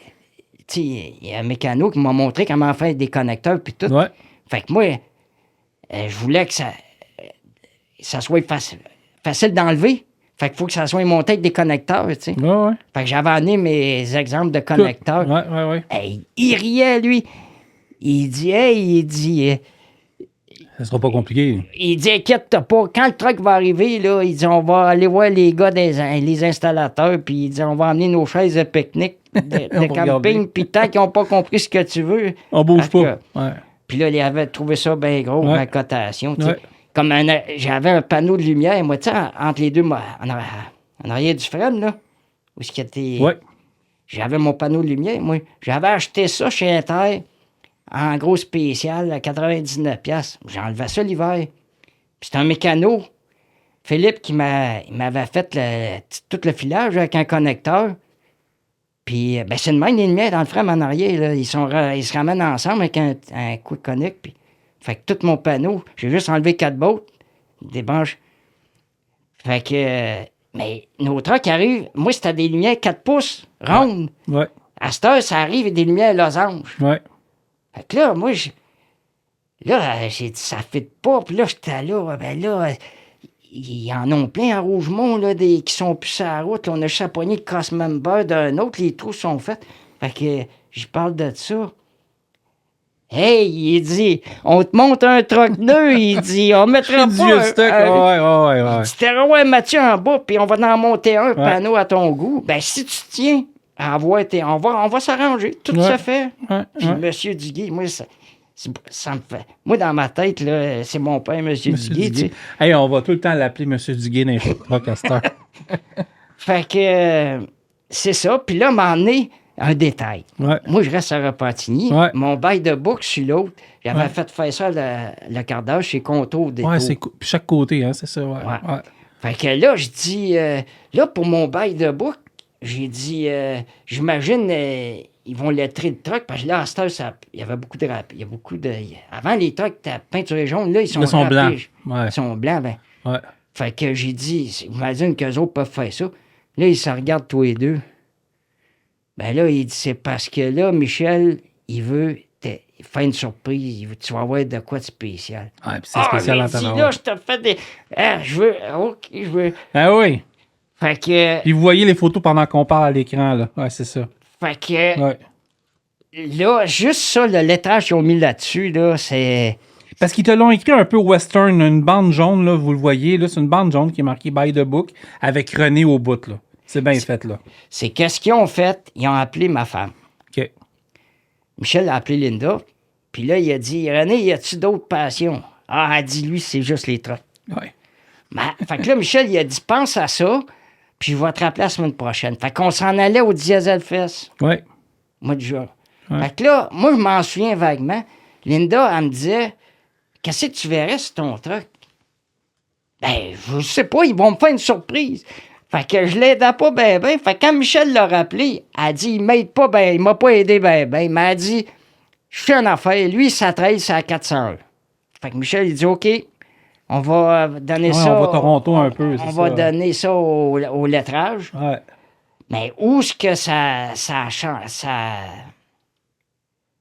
tu sais, il y a un mécano qui m'a montré comment faire des connecteurs, puis tout. Ouais. Fait que moi, je voulais que ça soit facile d'enlever. Fait qu'il faut que ça soit monté avec des connecteurs, tu sais. Ouais. Fait que j'avais amené mes exemples de connecteurs. Ouais. Hey, il riait, lui. Il dit, ça sera pas compliqué. Il dit, inquiète-toi pas, quand le truck va arriver, là, il dit, on va aller voir les gars, les installateurs, puis il dit, on va emmener nos chaises de pique-nique, de camping, puis tant qu'ils n'ont pas compris ce que tu veux. On bouge pas. Ouais. Puis là, il avait trouvé ça bien gros, ma cotation, tu sais. Comme j'avais un panneau de lumière, moi, tu sais, entre les deux, en arrière du frame, là, où ce qui était... Ouais. J'avais mon panneau de lumière, moi. J'avais acheté ça chez Inter, en gros spécial, à 99$. J'enlevais ça l'hiver. Puis c'était un mécano, Philippe, qui m'avait fait tout le filage avec un connecteur. Puis, ben, c'est de même, les lumières dans le frame en arrière, là. Ils se ramènent ensemble avec un quick connect, puis... Fait que tout mon panneau, j'ai juste enlevé 4 bottes, des branches. Fait que... mais nos trucks arrivent... Moi, c'était des lumières 4 pouces, rondes. Ouais. À cette heure, ça arrive des lumières losanges. Ouais. Fait que là, moi, j'ai dit, ça fit pas. Puis là, j'étais là, ben là... Ils en ont plein à Rougemont, là, qui sont plus sur la route. Là, on a juste à poigner le cross-member d'un autre. Les trous sont faits. Fait que j'y parle de ça. Hey, il dit, on te monte un truck neuf, il dit, on mettra pas Ouais. Tu t'auras Mathieu en bas, puis on va en monter un panneau à ton goût. Ben, si tu tiens à avoir on va s'arranger, tout se fait. Puis M. Duguay, moi, ça me fait... Moi, dans ma tête, là, c'est mon père, M. Duguay, tu sais. Hey, on va tout le temps l'appeler M. Duguay dans les trucks à cette heure. Fait que, c'est ça. Puis là, m'en est un détail. Ouais. Moi, je reste à Repentigny. Ouais. Mon bail de boucle sur l'autre, j'avais fait faire ça le quart d'heure chez Contour des c'est chaque côté, hein, c'est ça. Ouais. Fait que là, je dis, là, pour mon bail de boucle, j'ai dit, j'imagine, ils vont lettrer le truck, parce que là, à cette heure, il y avait beaucoup de rap. Il y a beaucoup de... Avant, les trucks, étaient peinturés jaunes, là, ils sont blancs. Ouais. Ils sont blancs, ben. Ouais. Fait que j'ai dit, imagine qu'eux autres peuvent faire ça. Là, ils se regardent tous les deux. Ben là, il dit, c'est parce que là, Michel, il veut fait une surprise. Tu vas avoir de quoi de spécial. Ouais, puis c'est spécial mais en dis, temps là, je te fais des... Ah, je veux... OK, je veux... Ah oui. Fait que... Puis vous voyez les photos pendant qu'on parle à l'écran, là. Ouais, c'est ça. Fait que... Ouais. Là, juste ça, le lettrage qu'ils ont mis là-dessus, là, c'est... Parce qu'ils te l'ont écrit un peu western, une bande jaune, là, vous le voyez, là, c'est une bande jaune qui est marquée By the Book avec René au bout, là. C'est bien fait, là. C'est qu'est-ce qu'ils ont fait? Ils ont appelé ma femme. OK. Michel a appelé Linda, puis là, il a dit, René, y a-tu d'autres passions? Ah, elle dit, lui, c'est juste les trucks. Ouais. Fait que là, Michel, il a dit, pense à ça, puis je vais te rappeler la semaine prochaine. Fait qu'on s'en allait au Diesel Fest, Ouais. mois de juin. Ouais. Fait que là, moi, je m'en souviens vaguement. Linda, elle me disait, qu'est-ce que tu verrais sur ton truck? Ben, je sais pas, ils vont me faire une surprise. Fait que je l'aidais pas ben. Fait que quand Michel l'a rappelé, elle a dit, il m'aide pas ben, il m'a pas aidé ben. Mais elle a dit, je fais une affaire. Lui, ça trahit, c'est à 400 heures. Fait que Michel, il dit, OK, on va donner Ouais, ça. on va Toronto un peu, c'est On ça. va donner ça au lettrage. Ouais. Mais où est-ce que ça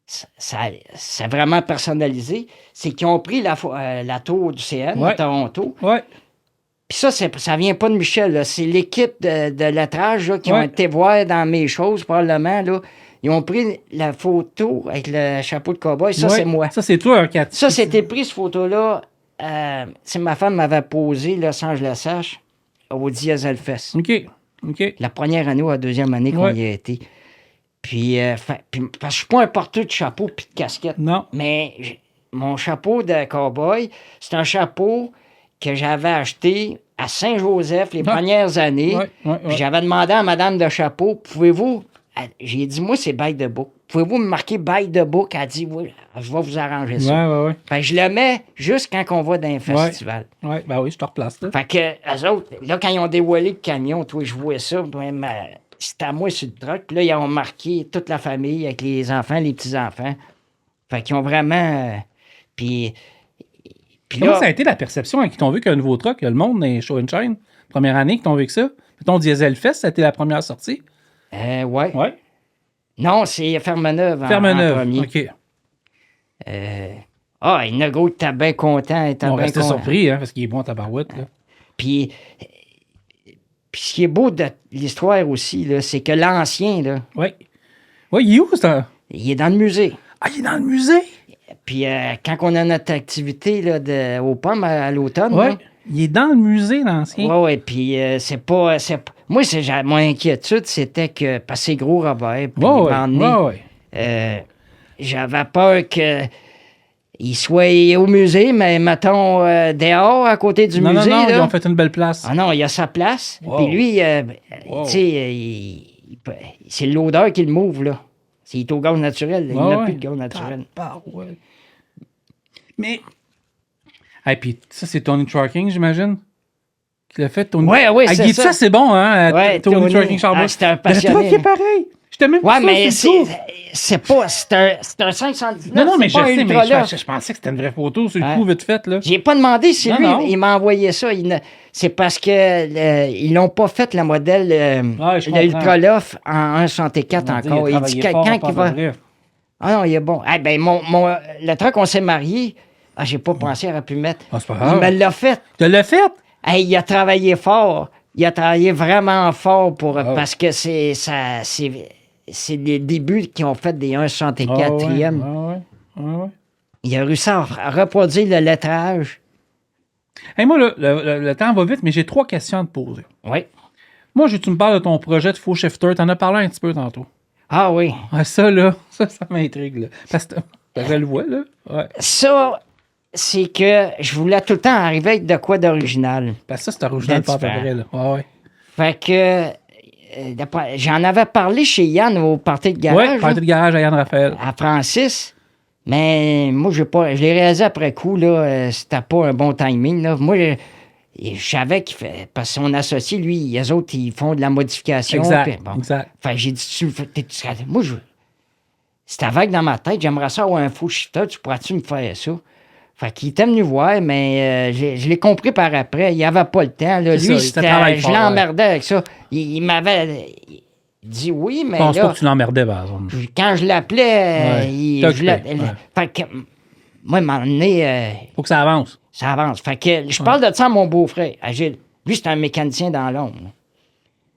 c'est vraiment personnalisé, c'est qu'ils ont pris la tour du CN Ouais. à Toronto. Ouais. Puis ça vient pas de Michel, là. C'est l'équipe de lettrage là, qui ont Ouais. été voir dans mes choses, probablement. Là. Ils ont pris la photo avec le chapeau de cow-boy. Ça, Ouais. c'est moi. Ça, c'est toi, un 4. Ça, c'était pris, cette photo-là. Ma femme m'avait posé, là, sans que je le sache, au Diesel Fest. OK. OK. La première année ou la deuxième année qu'on Ouais. y a été. Puis, parce que je suis pas un porteur de chapeau puis de casquette. Non. Mais mon chapeau de cow-boy, c'est un chapeau que j'avais acheté à Saint-Joseph les premières années. Ouais, ouais, ouais. Puis j'avais demandé à madame de chapeau, pouvez-vous... J'ai dit, moi, c'est By the Book. Pouvez-vous me marquer By the Book? Elle a dit, oui, je vais vous arranger ça. Ouais, ouais, ouais. Fait que je le mets juste quand on va dans un festival. Ouais, ben oui, je te replace, là. Fait que, eux autres, là, quand ils ont dévoilé le camion, toi, je vois ça, même, c'était à moi sur le truck. Là, ils ont marqué toute la famille avec les enfants, les petits-enfants. Fait qu'ils ont vraiment... Puis Comment là, ça a été la perception quand ils t'ont vu qu'un nouveau truck, le monde dans les Show and Shine, première année qu'ils t'ont vu que ça? Ton Diesel Fest, ça a été la première sortie? ouais. Ouais. Non, c'est Fermeneuve en Fermeneuve, premier. OK. Le Nego était bien content. Il était On bien restait content. surpris, hein, parce qu'il est bon, tabarouette, là. Puis ce qui est beau de l'histoire aussi, là, c'est que l'ancien, là, Ouais. Ouais, il est où, ça? il est dans le musée. Ah, il est dans le musée? Puis quand on a notre activité là, aux pommes à l'automne, Ouais. là, Il est dans le musée, l'ancien. ouais, puis c'est pas... Moi, mon inquiétude, c'était que... Parce que c'est gros, Robert, puis il m'a emmené, j'avais peur que il soit au musée, mais mettons dehors, à côté du Non, musée. non, là. ils ont fait une belle place. Ah non, il a sa place. Wow. Puis lui, Wow. tu sais, c'est l'odeur qui le mouve, là. Il est au gaz naturel. Il n'a plus de gaz naturel. Ouais. Mais... Et puis ça, c'est Tony Trucking, j'imagine? Qui l'a fait, Tony? Ouais, Ah, c'est Guy, ça. c'est bon, hein? Ouais, Tony Trucking Sherbrooke. c'était un Le truck passionné. est pareil. Je te mets Ouais, ça, mais c'est tout. c'est pas... C'est un 519. Non, mais je c'est pas un sais, mais Ultra-là. je pensais que c'était une vraie photo sur le Ouais. coup, vite fait, là. J'ai pas demandé si Non, lui, non. il m'a envoyé ça. C'est parce que ils n'ont pas fait le modèle Ouais, je comprends. l'Ultraloft en 1.64 encore. Il dit quelqu'un qui va... Ah non, il est bon. Eh ben, le truc qu'on s'est marié, j'ai pas pensé, il aurait pu mettre. Ah, c'est pas Il grave. me l'a fait. Tu l'as fait? Hey, il a travaillé fort. Il a travaillé vraiment fort parce que c'est des débuts qui ont fait des 1.64e. Ouais. Il a réussi à reproduire le lettrage. Hey, moi, le temps va vite, mais j'ai 3 questions à te poser. Oui. Moi, tu me parles de ton projet de faux shifter. T'en as parlé un petit peu tantôt. Ah oui. Ah, ça, là, ça m'intrigue, là. Parce que je le vois, là. Ouais. Ça, c'est que je voulais tout le temps arriver avec de quoi d'original. Parce que ça, c'est original pas à peu près, là. Ouais. Fait que j'en avais parlé chez Yann au party de garage. Ouais, party de garage à Yann Raphaël. À Francis. Mais moi, je l'ai réalisé après coup, là, c'était pas un bon timing. Là. Moi, je savais qu'il fait. Parce que son associé, lui, les autres, ils font de la modification. Exact. Puis, bon. Exact. Fait que j'ai dit, moi, c'était vague dans ma tête, j'aimerais ça avoir un faux shifter, tu pourrais-tu me faire ça? Fait qu'il était venu voir, mais je l'ai compris par après. Il n'avait pas le temps. Là. C'est Lui, ça, il travaille je fort, l'emmerdais avec ça. Il m'avait... dit oui, mais Je pense là, pas que tu l'emmerdais, par exemple. quand je l'appelais, Ouais. il... T'occupais, Fait que, moi, à un moment donné, Faut que ça avance. ça avance. Fait que je parle de ça à mon beau-frère, Agile. Lui, c'est un mécanicien dans l'ombre.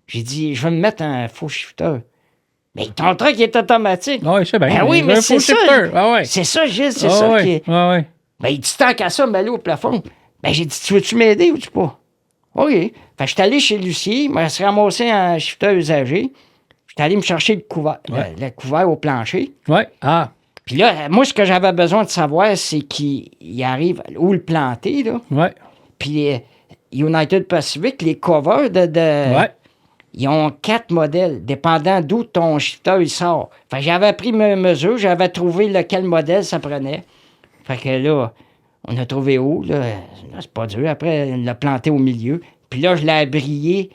J'ai dit, je vais me mettre un faux shifter. Mais ton truc est automatique. Oui, je sais bien. Ben oui, mais c'est ça. Ouais. C'est ça, Gilles, c'est Ah ça ouais. qui est... Ouais. Ben, il dit, tant qu'à ça, mets-le au plafond. Ben, j'ai dit, tu veux-tu m'aider ou tu pas? OK. Fait que je suis allé chez Lucie, il m'a ramassé un shifter usagé. Je suis allé me chercher le couvert, le couvert au plancher. Ouais. Ah. Puis là, moi, ce que j'avais besoin de savoir, c'est qu'il arrive où le planter, là. Ouais. Puis United Pacific, les covers Ouais. ils ont 4 modèles, dépendant d'où ton shifter il sort. Fait que j'avais pris mes mesures, j'avais trouvé lequel modèle ça prenait. Fait que là, on a trouvé où, là. C'est pas dur. Après, on l'a planté au milieu. Puis là, je l'ai brillé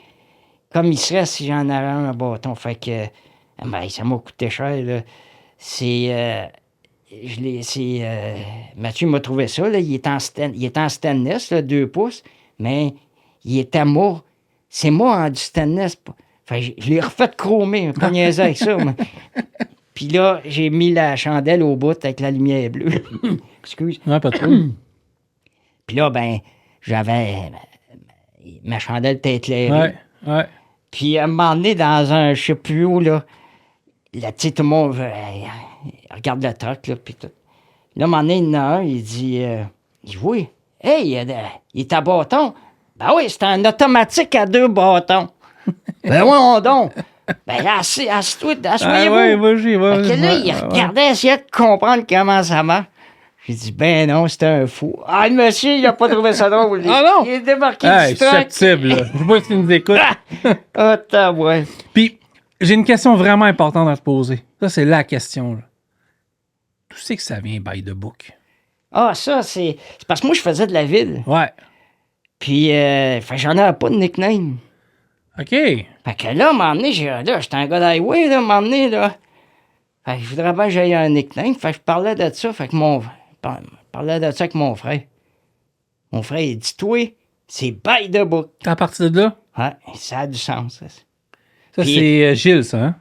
comme il serait si j'en avais un bâton. Fait que, ben, ça m'a coûté cher, là. Mathieu m'a trouvé ça, là. Il est en stainless, là, 2 pouces, mais il était mou. C'est moi en du stainless. Fait que je l'ai refait chromer, pas niaiser avec ça. Puis là, j'ai mis la chandelle au bout avec la lumière bleue. Excuse. Ouais, pas trop. Puis là, ben, j'avais... Ma chandelle était éclairée. Ouais. Puis à un moment donné, dans un, je sais plus où, là, tu sais, tout le monde regarde le truck, là, puis tout. Là, à un moment donné, il y en a un, il dit, oui, hey, il est à bâton. Ben oui, c'est un automatique à 2 bâtons. Ben oui, on donc. Ben là, assoyez-vous. Ouais, vas-y, vas-y. Fait que là, il regardait, essayait de comprendre comment ça marche. J'ai dit, ben non, c'était un fou. Ah, le monsieur, il a pas trouvé ça drôle. Ah non? Il est débarqué Hey, du truck. susceptible, là. Je sais pas si tu nous écoutes. Ah, t'as ouais. Puis, j'ai une question vraiment importante à te poser. Ça, c'est la question, là. Tu sais que ça vient by the book. Ah, ça, c'est parce que moi, je faisais de la ville. Ouais. Puis, fait que j'en avais pas de nickname. OK. Fait que là, à un moment donné, j'étais un gars d'highway, là, à un moment donné, là. Fait que je voudrais bien que j'aie un nickname. Fait que je parlais de ça. Fait que je parlais de ça avec mon frère. Mon frère, il dit, toi, c'est by the book. À partir de là, Ouais, ça a du sens. Ça. ça, Puis- c'est Gilles, ça, hein?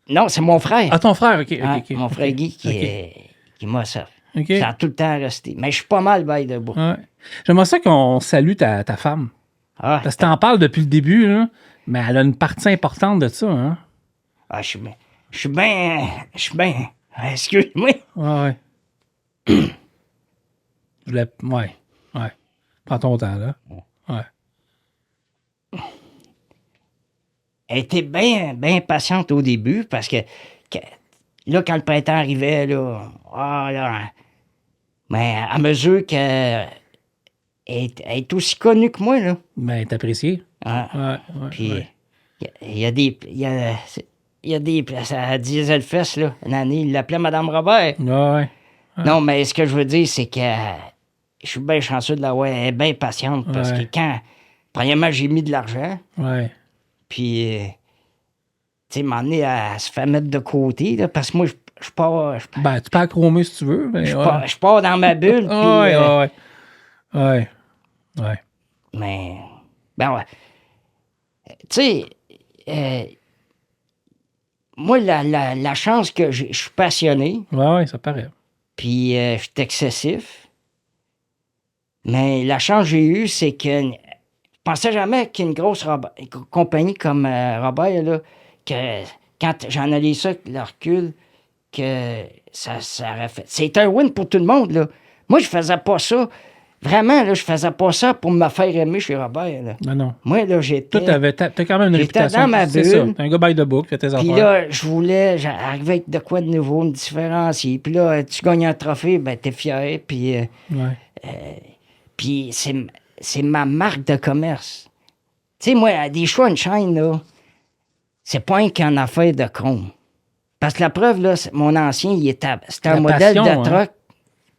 Non, c'est mon frère. Ah, ton frère, OK. Ouais, OK. mon frère Guy OK. qui m'a ça. OK. Ça a tout le temps resté. Mais je suis pas mal by the book. Ouais. J'aimerais ça qu'on salue ta femme. Ah, Parce que t'en parles depuis le début, là, mais elle a une partie importante de ça, hein? ah, je suis bien. Excuse-moi. Ouais. Ouais. Prends ton temps, là. Ouais. Elle était bien patiente au début parce que là, quand le printemps arrivait, là, mais à mesure qu'elle est aussi connue que moi, là. Ben, t'apprécies. Ah, Ouais. puis Ouais. il y a des places à Dieselfest, là, une année, il l'appelait Madame Robert. Ouais. Non, mais ce que je veux dire, c'est que je suis bien chanceux de l'avoir. Elle est bien patiente parce Ouais. que quand, premièrement, j'ai mis de l'argent, Ouais. puis, tu sais, m'emmener à se faire mettre de côté, là, parce que moi, je pars. Ben, tu peux accromer si tu veux. Mais Je pars dans ma bulle, puis. Ouais. Mais. Ben ouais. Tu sais, moi, la chance que je suis passionné, Ouais, ça paraît. puis je suis excessif. Mais la chance que j'ai eue, c'est que je pensais jamais qu'une grosse compagnie comme Robert, là, que quand j'analyse ça, le recul, que ça aurait fait. C'est un win pour tout le monde, là. Moi, je faisais pas ça. Vraiment, là, je faisais pas ça pour me faire aimer chez Robert, là. Non. Moi, là, j'étais... T'as quand même une J'étais réputation. dans ma C'est ça. bulle. T'es un gars by the book, fais tes Puis affaires. là, je voulais arriver avec de quoi de nouveau, me différencier. Puis là, tu gagnes un trophée, ben t'es fier. Puis, puis c'est ma marque de commerce. Tu sais, moi, des choix, une chaîne, là, c'est pas qu'un affaire de con. Parce que la preuve, là, mon ancien, c'était un La modèle passion, de truck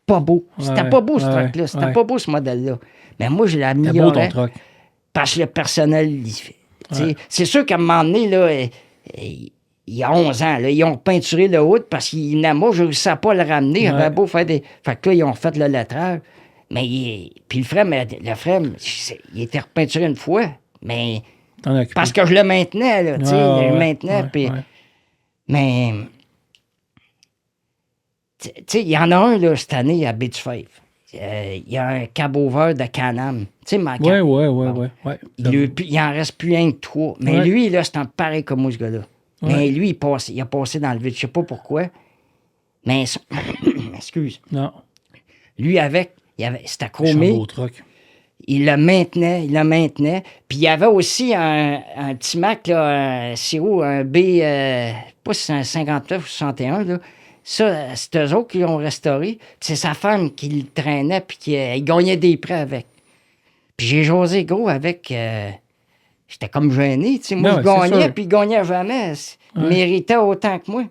pas beau. C'était Ouais, pas beau, ce ouais, truck-là. C'était ouais. pas beau, ce modèle-là. Mais moi, je l'ai T'as beau ton amélioré. truc. Parce que le personnel, Ouais. c'est sûr qu'à un moment donné, là, il y a 11 ans, là, ils ont peinturé le hood parce qu'il n'aimait, je ne réussissais pas à le ramener. Il avait beau faire des. Fait que là, ils ont fait le lettrage. Mais puis le frame, il était repeinturé une fois. Mais T'en as occupé. Parce que je le maintenais, là, tu sais. Je le maintenais, puis... Mais... Tu sais, il y en a un, là, cette année, à Baie-du-Fèvre. Il y a un cabover de Can-Am. Tu sais, ma Oui. Ouais. Il en reste plus un que 3. Mais lui, là, c'est un pareil comme moi, ce gars-là. Ouais. Mais lui, il a passé dans le vide. Je sais pas pourquoi. Mais... Excuse. Non. Lui, c'était chromé. C'est un beau truc. Il le maintenait. Puis il y avait aussi un petit Mac, là, un CO, un B, pas si c'est un 59 ou 61, là. Ça, c'est eux autres qui l'ont restauré. C'est sa femme qui le traînait, puis il gagnait des prêts avec. Puis j'ai jasé gros avec... j'étais comme gêné, tu sais. Moi, je gagnais, puis il gagnait jamais. Il méritait autant que moi.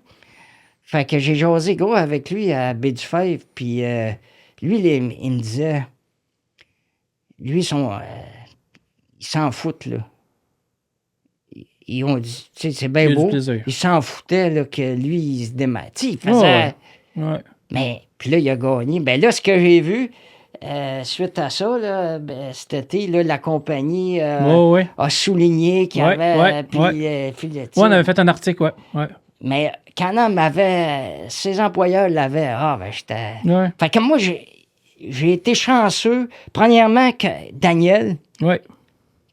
Fait que j'ai jasé gros avec lui à Baie-du-Fèvre, puis lui, il me disait... Lui, ils s'en foutent, là. Ils ont dit, tu sais, c'est bien beau. Ils s'en foutaient, là, que lui, il se démattait. Il faisait... Ouais. Mais, puis là, il a gagné. Ben là, ce que j'ai vu, suite à ça, là, cet été, là, la compagnie a souligné qu'il y avait... on avait fait un article, ouais. Mais Can-Am avait... Ses employeurs l'avaient... Ah, ben, j'étais... Ouais. Fait que moi, j'ai été chanceux. Premièrement, que Daniel... Ouais.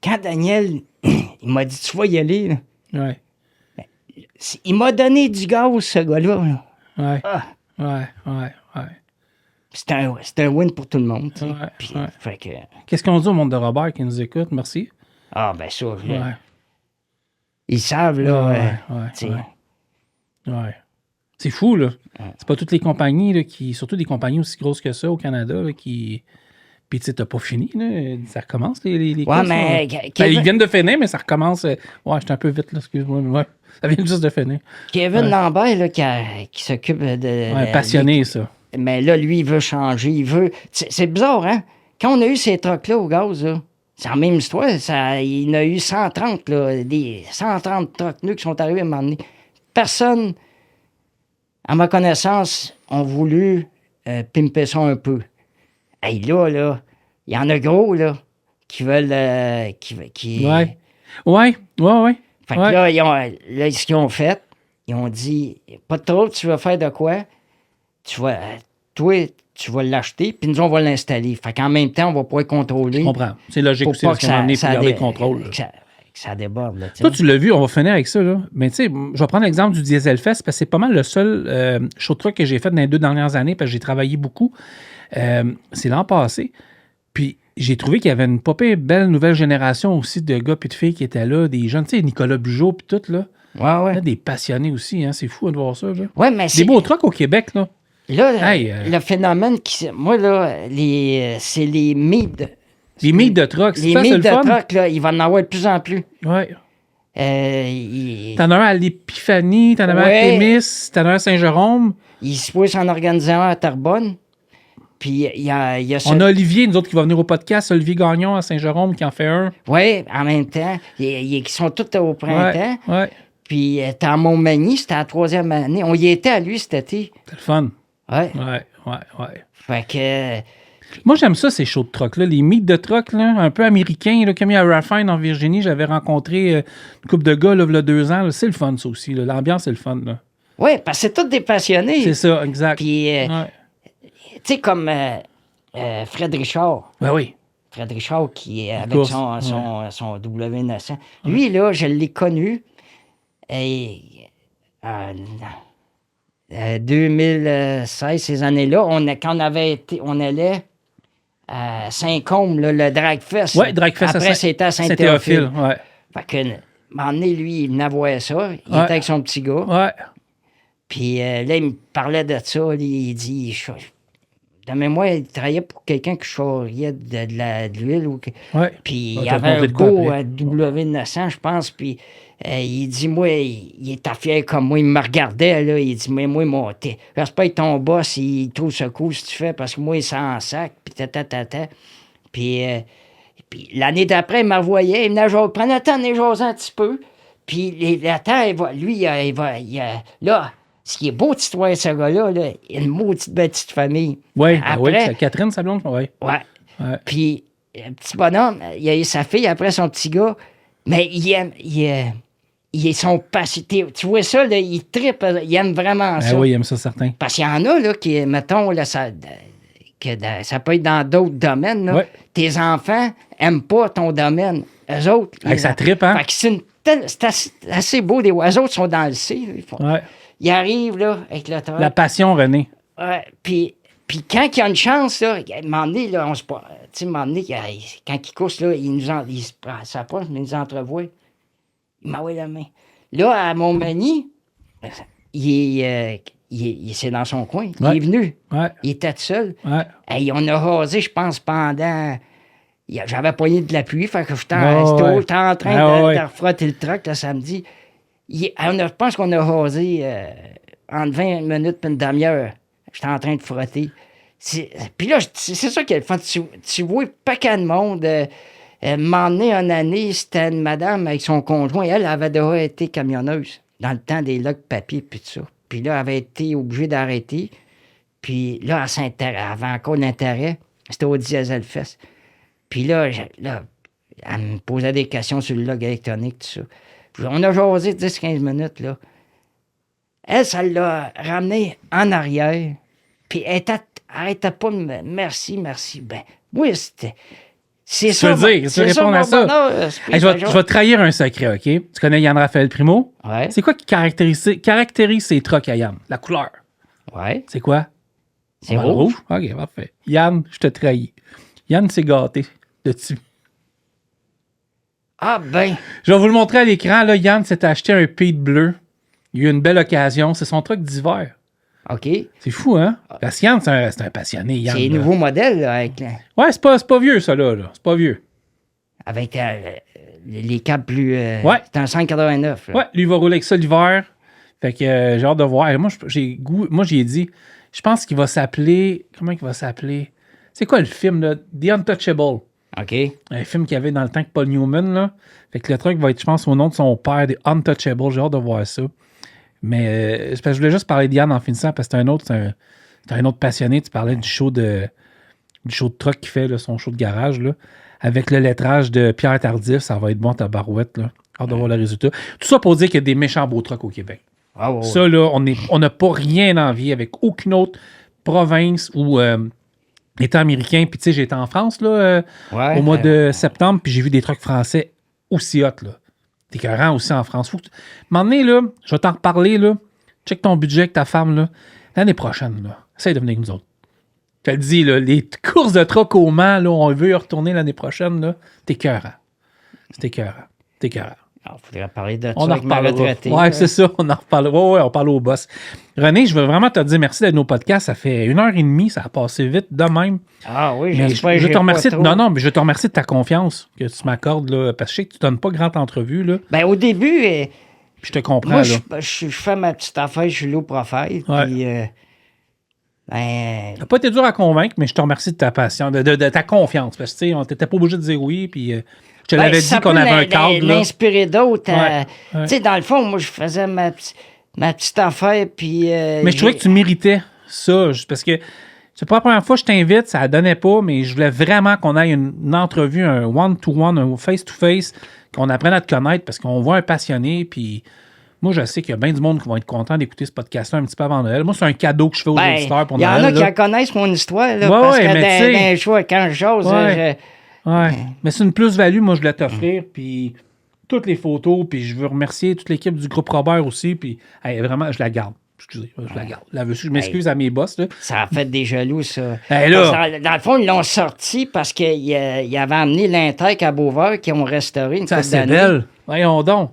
Quand Daniel, il m'a dit, tu vas y aller, là. Ouais. Il m'a donné du gaz, ce gars-là. Là. Ouais. Ah. Ouais. C'était un win pour tout le monde. Tu sais. Puis, fait que... Qu'est-ce qu'on dit au monde de Robert qui nous écoute? Merci. Ah, ben ça, là, ils savent, là. Ouais. C'est fou, là. C'est pas toutes les compagnies, là, surtout des compagnies aussi grosses que ça au Canada, là, qui... Puis, tu sais, t'as pas fini, là. Ça recommence, les courses, mais... Ils viennent de finir, mais ça recommence. J'étais un peu vite, là, excuse-moi. Ouais, ça vient juste de finir. Kevin Lambert, là, qui s'occupe de... passionné, ça. Mais là, lui, il veut changer. Il veut... C'est bizarre, hein? Quand on a eu ces trucks-là au gaz, là, c'est la même histoire. Il y en a eu 130, là, des 130 trucks nus qui sont arrivés à un moment donné. Personne, à ma connaissance, ont voulu pimper ça un peu. Hey, là, il y en a gros, là, qui veulent... Ouais. Fait que là, ce qu'ils ont fait, ils ont dit, pas de trouble, tu vas faire de quoi? Toi, tu vas l'acheter, puis nous, on va l'installer. Fait qu'en même temps, on va pouvoir contrôler. Je comprends. C'est logique aussi, parce qu'on a amené pour garder le contrôle. Que ça déborde, là. Toi, tu l'as vu, on va finir avec ça, là. Mais tu sais, je vais prendre l'exemple du Diesel Fest, parce que c'est pas mal le seul show truck que j'ai fait dans les 2 dernières années, parce que j'ai travaillé beaucoup. C'est l'an passé. Puis j'ai trouvé qu'il y avait une pas pire belle nouvelle génération aussi de gars et de filles qui étaient là, des jeunes, tu sais, Nicolas Bugeaud puis tout, là. Ouais. Là, des passionnés aussi, hein. C'est fou de voir ça, là. Ouais, mais des beaux trucks au Québec, là. Là, le phénomène moi, là, c'est les meets. Les meets de trucks, c'est ça, c'est le fun? Les meets de trucks, là, il va en avoir de plus en plus. Ouais. T'en as un à l'Épiphanie, t'en as un à Témis, t'en as un à Saint-Jérôme. Il se pousse en organisant un à Terrebonne. Puis il y a On a Olivier, nous autres, qui va venir au podcast, Olivier Gagnon à Saint-Jérôme, qui en fait un. Oui, en même temps. Ils sont tous au printemps. Ouais. Puis t'es à Montmagny, c'était la 3e année. On y était à lui cet été. C'était le fun. Ouais. Fait que... Moi, j'aime ça, ces shows de truck-là. Les meets de truck, là, un peu américains, là, comme il y a à Raffine, en Virginie. J'avais rencontré une couple de gars, là, il y a 2 ans. Là. C'est le fun, ça aussi. Là. L'ambiance, c'est le fun. Oui, parce que c'est tous des passionnés. C'est ça, exact. Puis... Tu sais, comme Fred Richard. Ben oui. Fred Richard, qui est avec son W900. Lui, là, je l'ai connu. Et, 2016, ces années-là, quand on allait à Saint-Côme, là, le Dragfest. Oui, Dragfest. Après, c'était à Saint-Théophile. Ouais. Fait que, à un moment donné, lui, il venait voir ça. Il était avec son petit gars. Ouais. Puis là, il me parlait de ça. Il dit... De mémoire, il travaillait pour quelqu'un qui charriait de l'huile. Puis il y avait un beau W900, je pense. Puis il dit, moi, il était fier comme moi. Il me regardait, là. Il dit, mais moi, j'espère que ton boss, il trouve ce coup si tu fais, parce que moi, il s'en sac. Puis Puis l'année d'après, il me revoyait. Il venait prenait le temps de jaser un petit peu. Puis le temps, lui, là... Ce qui est beau de histoire, ce gars-là, là, il a une maudite petite famille. Oui, c'est Catherine, Sablon, oui. Ouais. Puis, le petit bonhomme, il a eu sa fille, après son petit gars, Mais ils sont passionnés. Tu vois ça, là, ils trippent, ils aiment vraiment ça. Oui, ils aiment ça, certains. Parce qu'il y en a, là, qui, mettons, là, ça peut être dans d'autres domaines, là. Ouais. Tes enfants n'aiment pas ton domaine. Eux autres... Ça trippe, hein? Fait que c'est assez beau. Eux autres sont dans le C. Ils arrivent, là, avec le truck. La passion, René. Ouais, puis quand il y a une chance, là, à un moment donné, là, on se... Tu sais, à un moment donné, quand il couche, là, il s'approche, mais il nous entrevoit. Il m'a envoyé la main. Là, à Montmagny, c'est dans son coin. Il est venu. Ouais. Il était tout seul. Ouais. Et on a rasé, je pense, pendant... J'avais poigné de la pluie, fait que j'étais en train de frotter le truck le samedi. Je pense qu'on a rasé entre 20 minutes et une demi-heure. J'étais en train de frotter. Puis là, c'est ça qui est le fun. Tu vois, pas qu'à de monde. M'emmener une année, c'était une madame avec son conjoint. Elle avait déjà été camionneuse dans le temps des logs papier puis tout ça. Puis là, elle avait été obligée d'arrêter. Puis là, elle avait encore l'intérêt. C'était au Diesel Fest. Puis là, elle me posait des questions sur le log électronique, tout ça. Puis on a jasé 10-15 minutes, là. Elle, ça l'a ramené en arrière. Puis elle arrêtait pas de me... Merci. Ben, oui, c'était... C'est ça. Tu veux dire, tu veux répondre à ça? Je vais te trahir un secret, OK? Tu connais Yann-Raphaël Primo? Ouais. C'est quoi qui caractérise ses trucks à Yann? La couleur. Ouais. C'est quoi? C'est rouge. OK, parfait. Yann, je te trahis. Yann s'est gâté dessus. Ah, ben. Je vais vous le montrer à l'écran. Là, Yann s'est acheté un Pete bleu. Il y a eu une belle occasion. C'est son truck d'hiver. OK. C'est fou, hein? Parce que Yann, c'est un passionné. Yann, c'est un nouveau modèle, là, avec... Ouais, c'est pas vieux, ça, là. C'est pas vieux. Avec les câbles plus... Ouais. C'est un 189. Là. Ouais, lui, il va rouler avec ça l'hiver. Fait que j'ai hâte de voir. Et moi, j'y ai dit, je pense qu'il va s'appeler... Comment il va s'appeler? C'est quoi le film, là? The Untouchable. OK. Un film qu'il y avait dans le temps avec Paul Newman, là. Fait que le truc va être, je pense, au nom de son père, The Untouchable. J'ai hâte de voir ça. Mais je voulais juste parler de Yann en finissant parce que c'est un autre passionné. Tu parlais du show de truck qu'il fait, là, son show de garage, là. Avec le lettrage de Pierre Tardif, ça va être bon, ta barouette, là. Hâte de voir le résultat. Tout ça pour dire qu'il y a des méchants beaux trucks au Québec. Ah, ouais, ça, là, on n'a pas rien envie avec aucune autre province ou État américain. Puis, tu sais, j'étais en France, là, au mois de septembre, puis j'ai vu des trucks français aussi hot, là. T'es écœurant aussi en France. À un moment donné, là, je vais t'en reparler, là. Check ton budget avec ta femme, là. L'année prochaine, là. Essaye de venir avec nous autres. Je te le dis, là, les courses de truck au Mans, là, on veut y retourner l'année prochaine, là. T'es écœurant. C'est écœurant. T'es écœurant. Il faudrait parler de ça on en avec ma retraitée. Ouais, c'est ça, on en reparlera. Ouais, on parle au boss. René, je veux vraiment te dire merci d'être nos podcasts. Ça fait 1h30, ça a passé vite de même. Ah oui, je te remercie. Non, mais je te remercie de ta confiance que tu m'accordes, là, parce que je sais que tu donnes pas grande entrevue, là. Ben, au début, je te comprends, moi, là. Je fais ma petite affaire, je suis low profile, ouais. Puis, t'as pas été dur à convaincre, mais je te remercie de ta patience, de ta confiance, parce que, tu sais, on t'était pas obligé de dire oui, puis... Je te l'avais dit qu'on avait un cadre. L'inspirer d'autres. Ouais. Tu sais, dans le fond, moi, je faisais ma petite affaire, puis... mais je trouvais que tu méritais ça, parce que c'est pas la première fois que je t'invite, ça ne donnait pas, mais je voulais vraiment qu'on ait une entrevue, un one-to-one, un face-to-face, qu'on apprenne à te connaître, parce qu'on voit un passionné, puis... Moi, je sais qu'il y a bien du monde qui vont être content d'écouter ce podcast-là un petit peu avant Noël. Moi, c'est un cadeau que je fais aux auditeurs pour Noël. Il y en a qui la connaissent, mon histoire, là, ouais, parce que mais d'un choix, quand je chose... Ouais, mais c'est une plus-value, moi, je voulais t'offrir, puis toutes les photos, puis je veux remercier toute l'équipe du groupe Robert aussi, puis vraiment, je la garde. Excusez, je la garde. Je m'excuse à mes boss, là. Ça a fait des jaloux, ça. Là. Dans le fond, ils l'ont sorti parce qu'ils avaient amené l'Intec à Beauvoir, qui ont restauré une couple d'années. C'est belle. Voyons donc.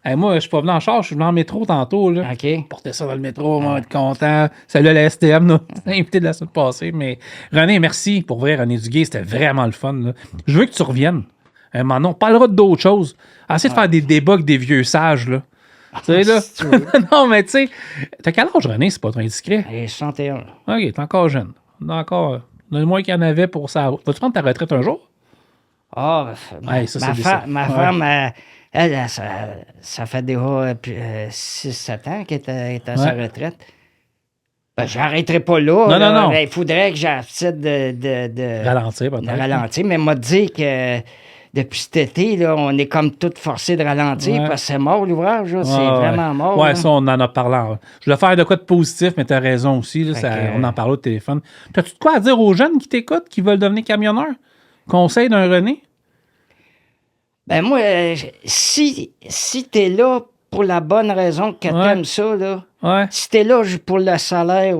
Moi, je suis pas venu en charge, je suis venu en métro tantôt, là. OK. Porter ça dans le métro, on va être content. Salut à la STM, là. Invité de la semaine passée. Mais René, merci pour vrai, René Duguay. C'était vraiment le fun, là. Je veux que tu reviennes. Maintenant, on parlera d'autres choses. Essaye de faire des débats avec des vieux sages, là. Tu sais, là. Non, mais tu sais, t'as quel âge, René? C'est pas trop indiscret. 61. OK, t'es encore jeune. Encore. Le moins qu'il y en avait pour ça. Vas-tu prendre ta retraite un jour? Ah, ma femme, elle, ça fait déjà 6-7 ans qu'elle est à sa retraite. Ben, j'arrêterai pas là. Non. Il faudrait que j'accepte de ralentir, peut-être. De ralentir, mais elle m'a dit que, tu depuis cet été, là, on est comme tout forcé de ralentir parce que c'est mort l'ouvrage. Là, c'est vraiment mort. Ouais, là. ça, on en a parlé. Je voulais faire de quoi de positif, mais tu as raison aussi. Là, on en parlait au téléphone. T'as-tu de quoi à dire aux jeunes qui t'écoutent, qui veulent devenir camionneurs? Conseil d'un René? Ben moi, si t'es là pour la bonne raison que t'aimes ça, là, si t'es là pour le salaire,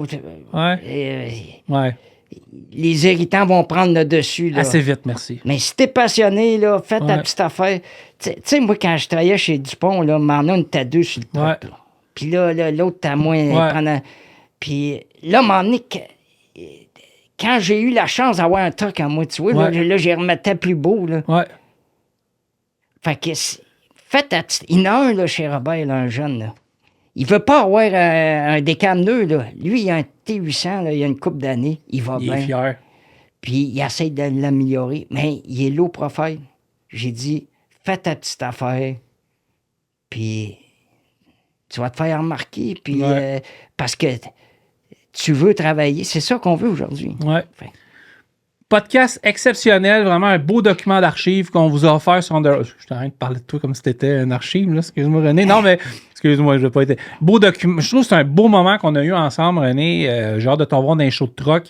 les irritants vont prendre le dessus. Là. Assez vite, merci. Mais si t'es passionné, là, fais ta petite affaire. Tu sais, moi, quand je travaillais chez Dupont, là, m'en on était deux sur le truc. Là. Puis là, l'autre, t'as moins. Puis là, m'en donné, quand j'ai eu la chance d'avoir un truc à moi, tu vois, là, j'y remettais plus beau. Là. Fait que, faites ta petite. Il y en a un, là, chez Robert, là, un jeune, là. Il veut pas avoir un décamneux, là. Lui, il a un T800, là, il y a une couple d'années. Il va bien. Il est fier. Puis, il essaie de l'améliorer. Mais il est low profile. J'ai dit, fais ta petite affaire. Puis, tu vas te faire remarquer. Puis, parce que tu veux travailler. C'est ça qu'on veut aujourd'hui. Podcast exceptionnel, vraiment un beau document d'archives qu'on vous a offert sur Under... Je t'arrête de parler de toi comme si c'était un archive, là. Excuse-moi, René. Non, mais excuse-moi, je vais pas être... Beau document. Je trouve que c'est un beau moment qu'on a eu ensemble, René. J'ai hâte de t'en voir dans les shows de troc.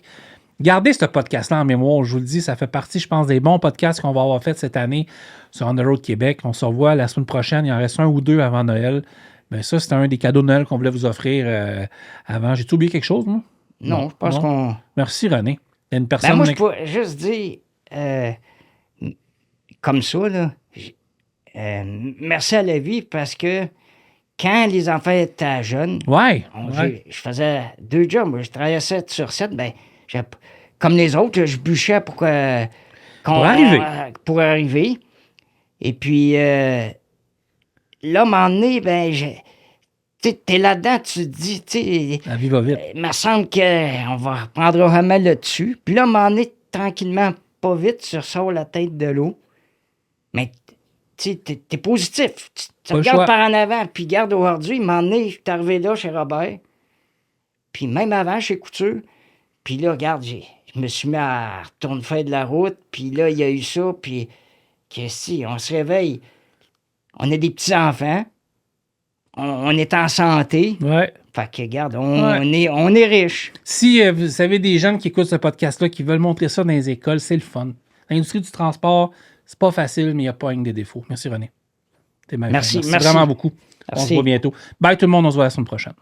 Gardez ce podcast-là en mémoire. Je vous le dis, ça fait partie, je pense, des bons podcasts qu'on va avoir fait cette année sur On the Road Québec. On se revoit la semaine prochaine. Il en reste un ou deux avant Noël. Ben ça, c'était un des cadeaux de Noël qu'on voulait vous offrir avant. J'ai-tu oublié quelque chose, moi? Non, je pense qu'on... Merci, René. Une personne... Ben moi, je peux juste dire, comme ça, là, merci à la vie, parce que quand les enfants étaient jeunes, je faisais 2 jobs. Moi, je travaillais 7 sur 7. Ben, comme les autres, je bûchais pour arriver. Et puis, là, à un moment donné, ben, t'es là-dedans, tu te dis, la vie va vite. Il me semble qu'on va reprendre jamais là-dessus. Puis là, à un moment donné, tranquillement, pas vite, tu ressors la tête de l'eau. Mais, t'es positif. Tu regardes par en avant. Puis, regarde aujourd'hui, à un moment donné, je suis arrivé là chez Robert. Puis, même avant, chez Couture. Puis là, regarde, je me suis mis à retourner faire de la route. Puis là, il y a eu ça. Puis, on se réveille. On a des petits-enfants. On est en santé. Fait que, regarde, on est riche. Si vous avez des jeunes qui écoutent ce podcast-là, qui veulent montrer ça dans les écoles, c'est le fun. L'industrie du transport, c'est pas facile, mais il n'y a pas rien des défauts. Merci, René. Merci vraiment beaucoup. Merci. On se voit bientôt. Bye tout le monde, on se voit la semaine prochaine.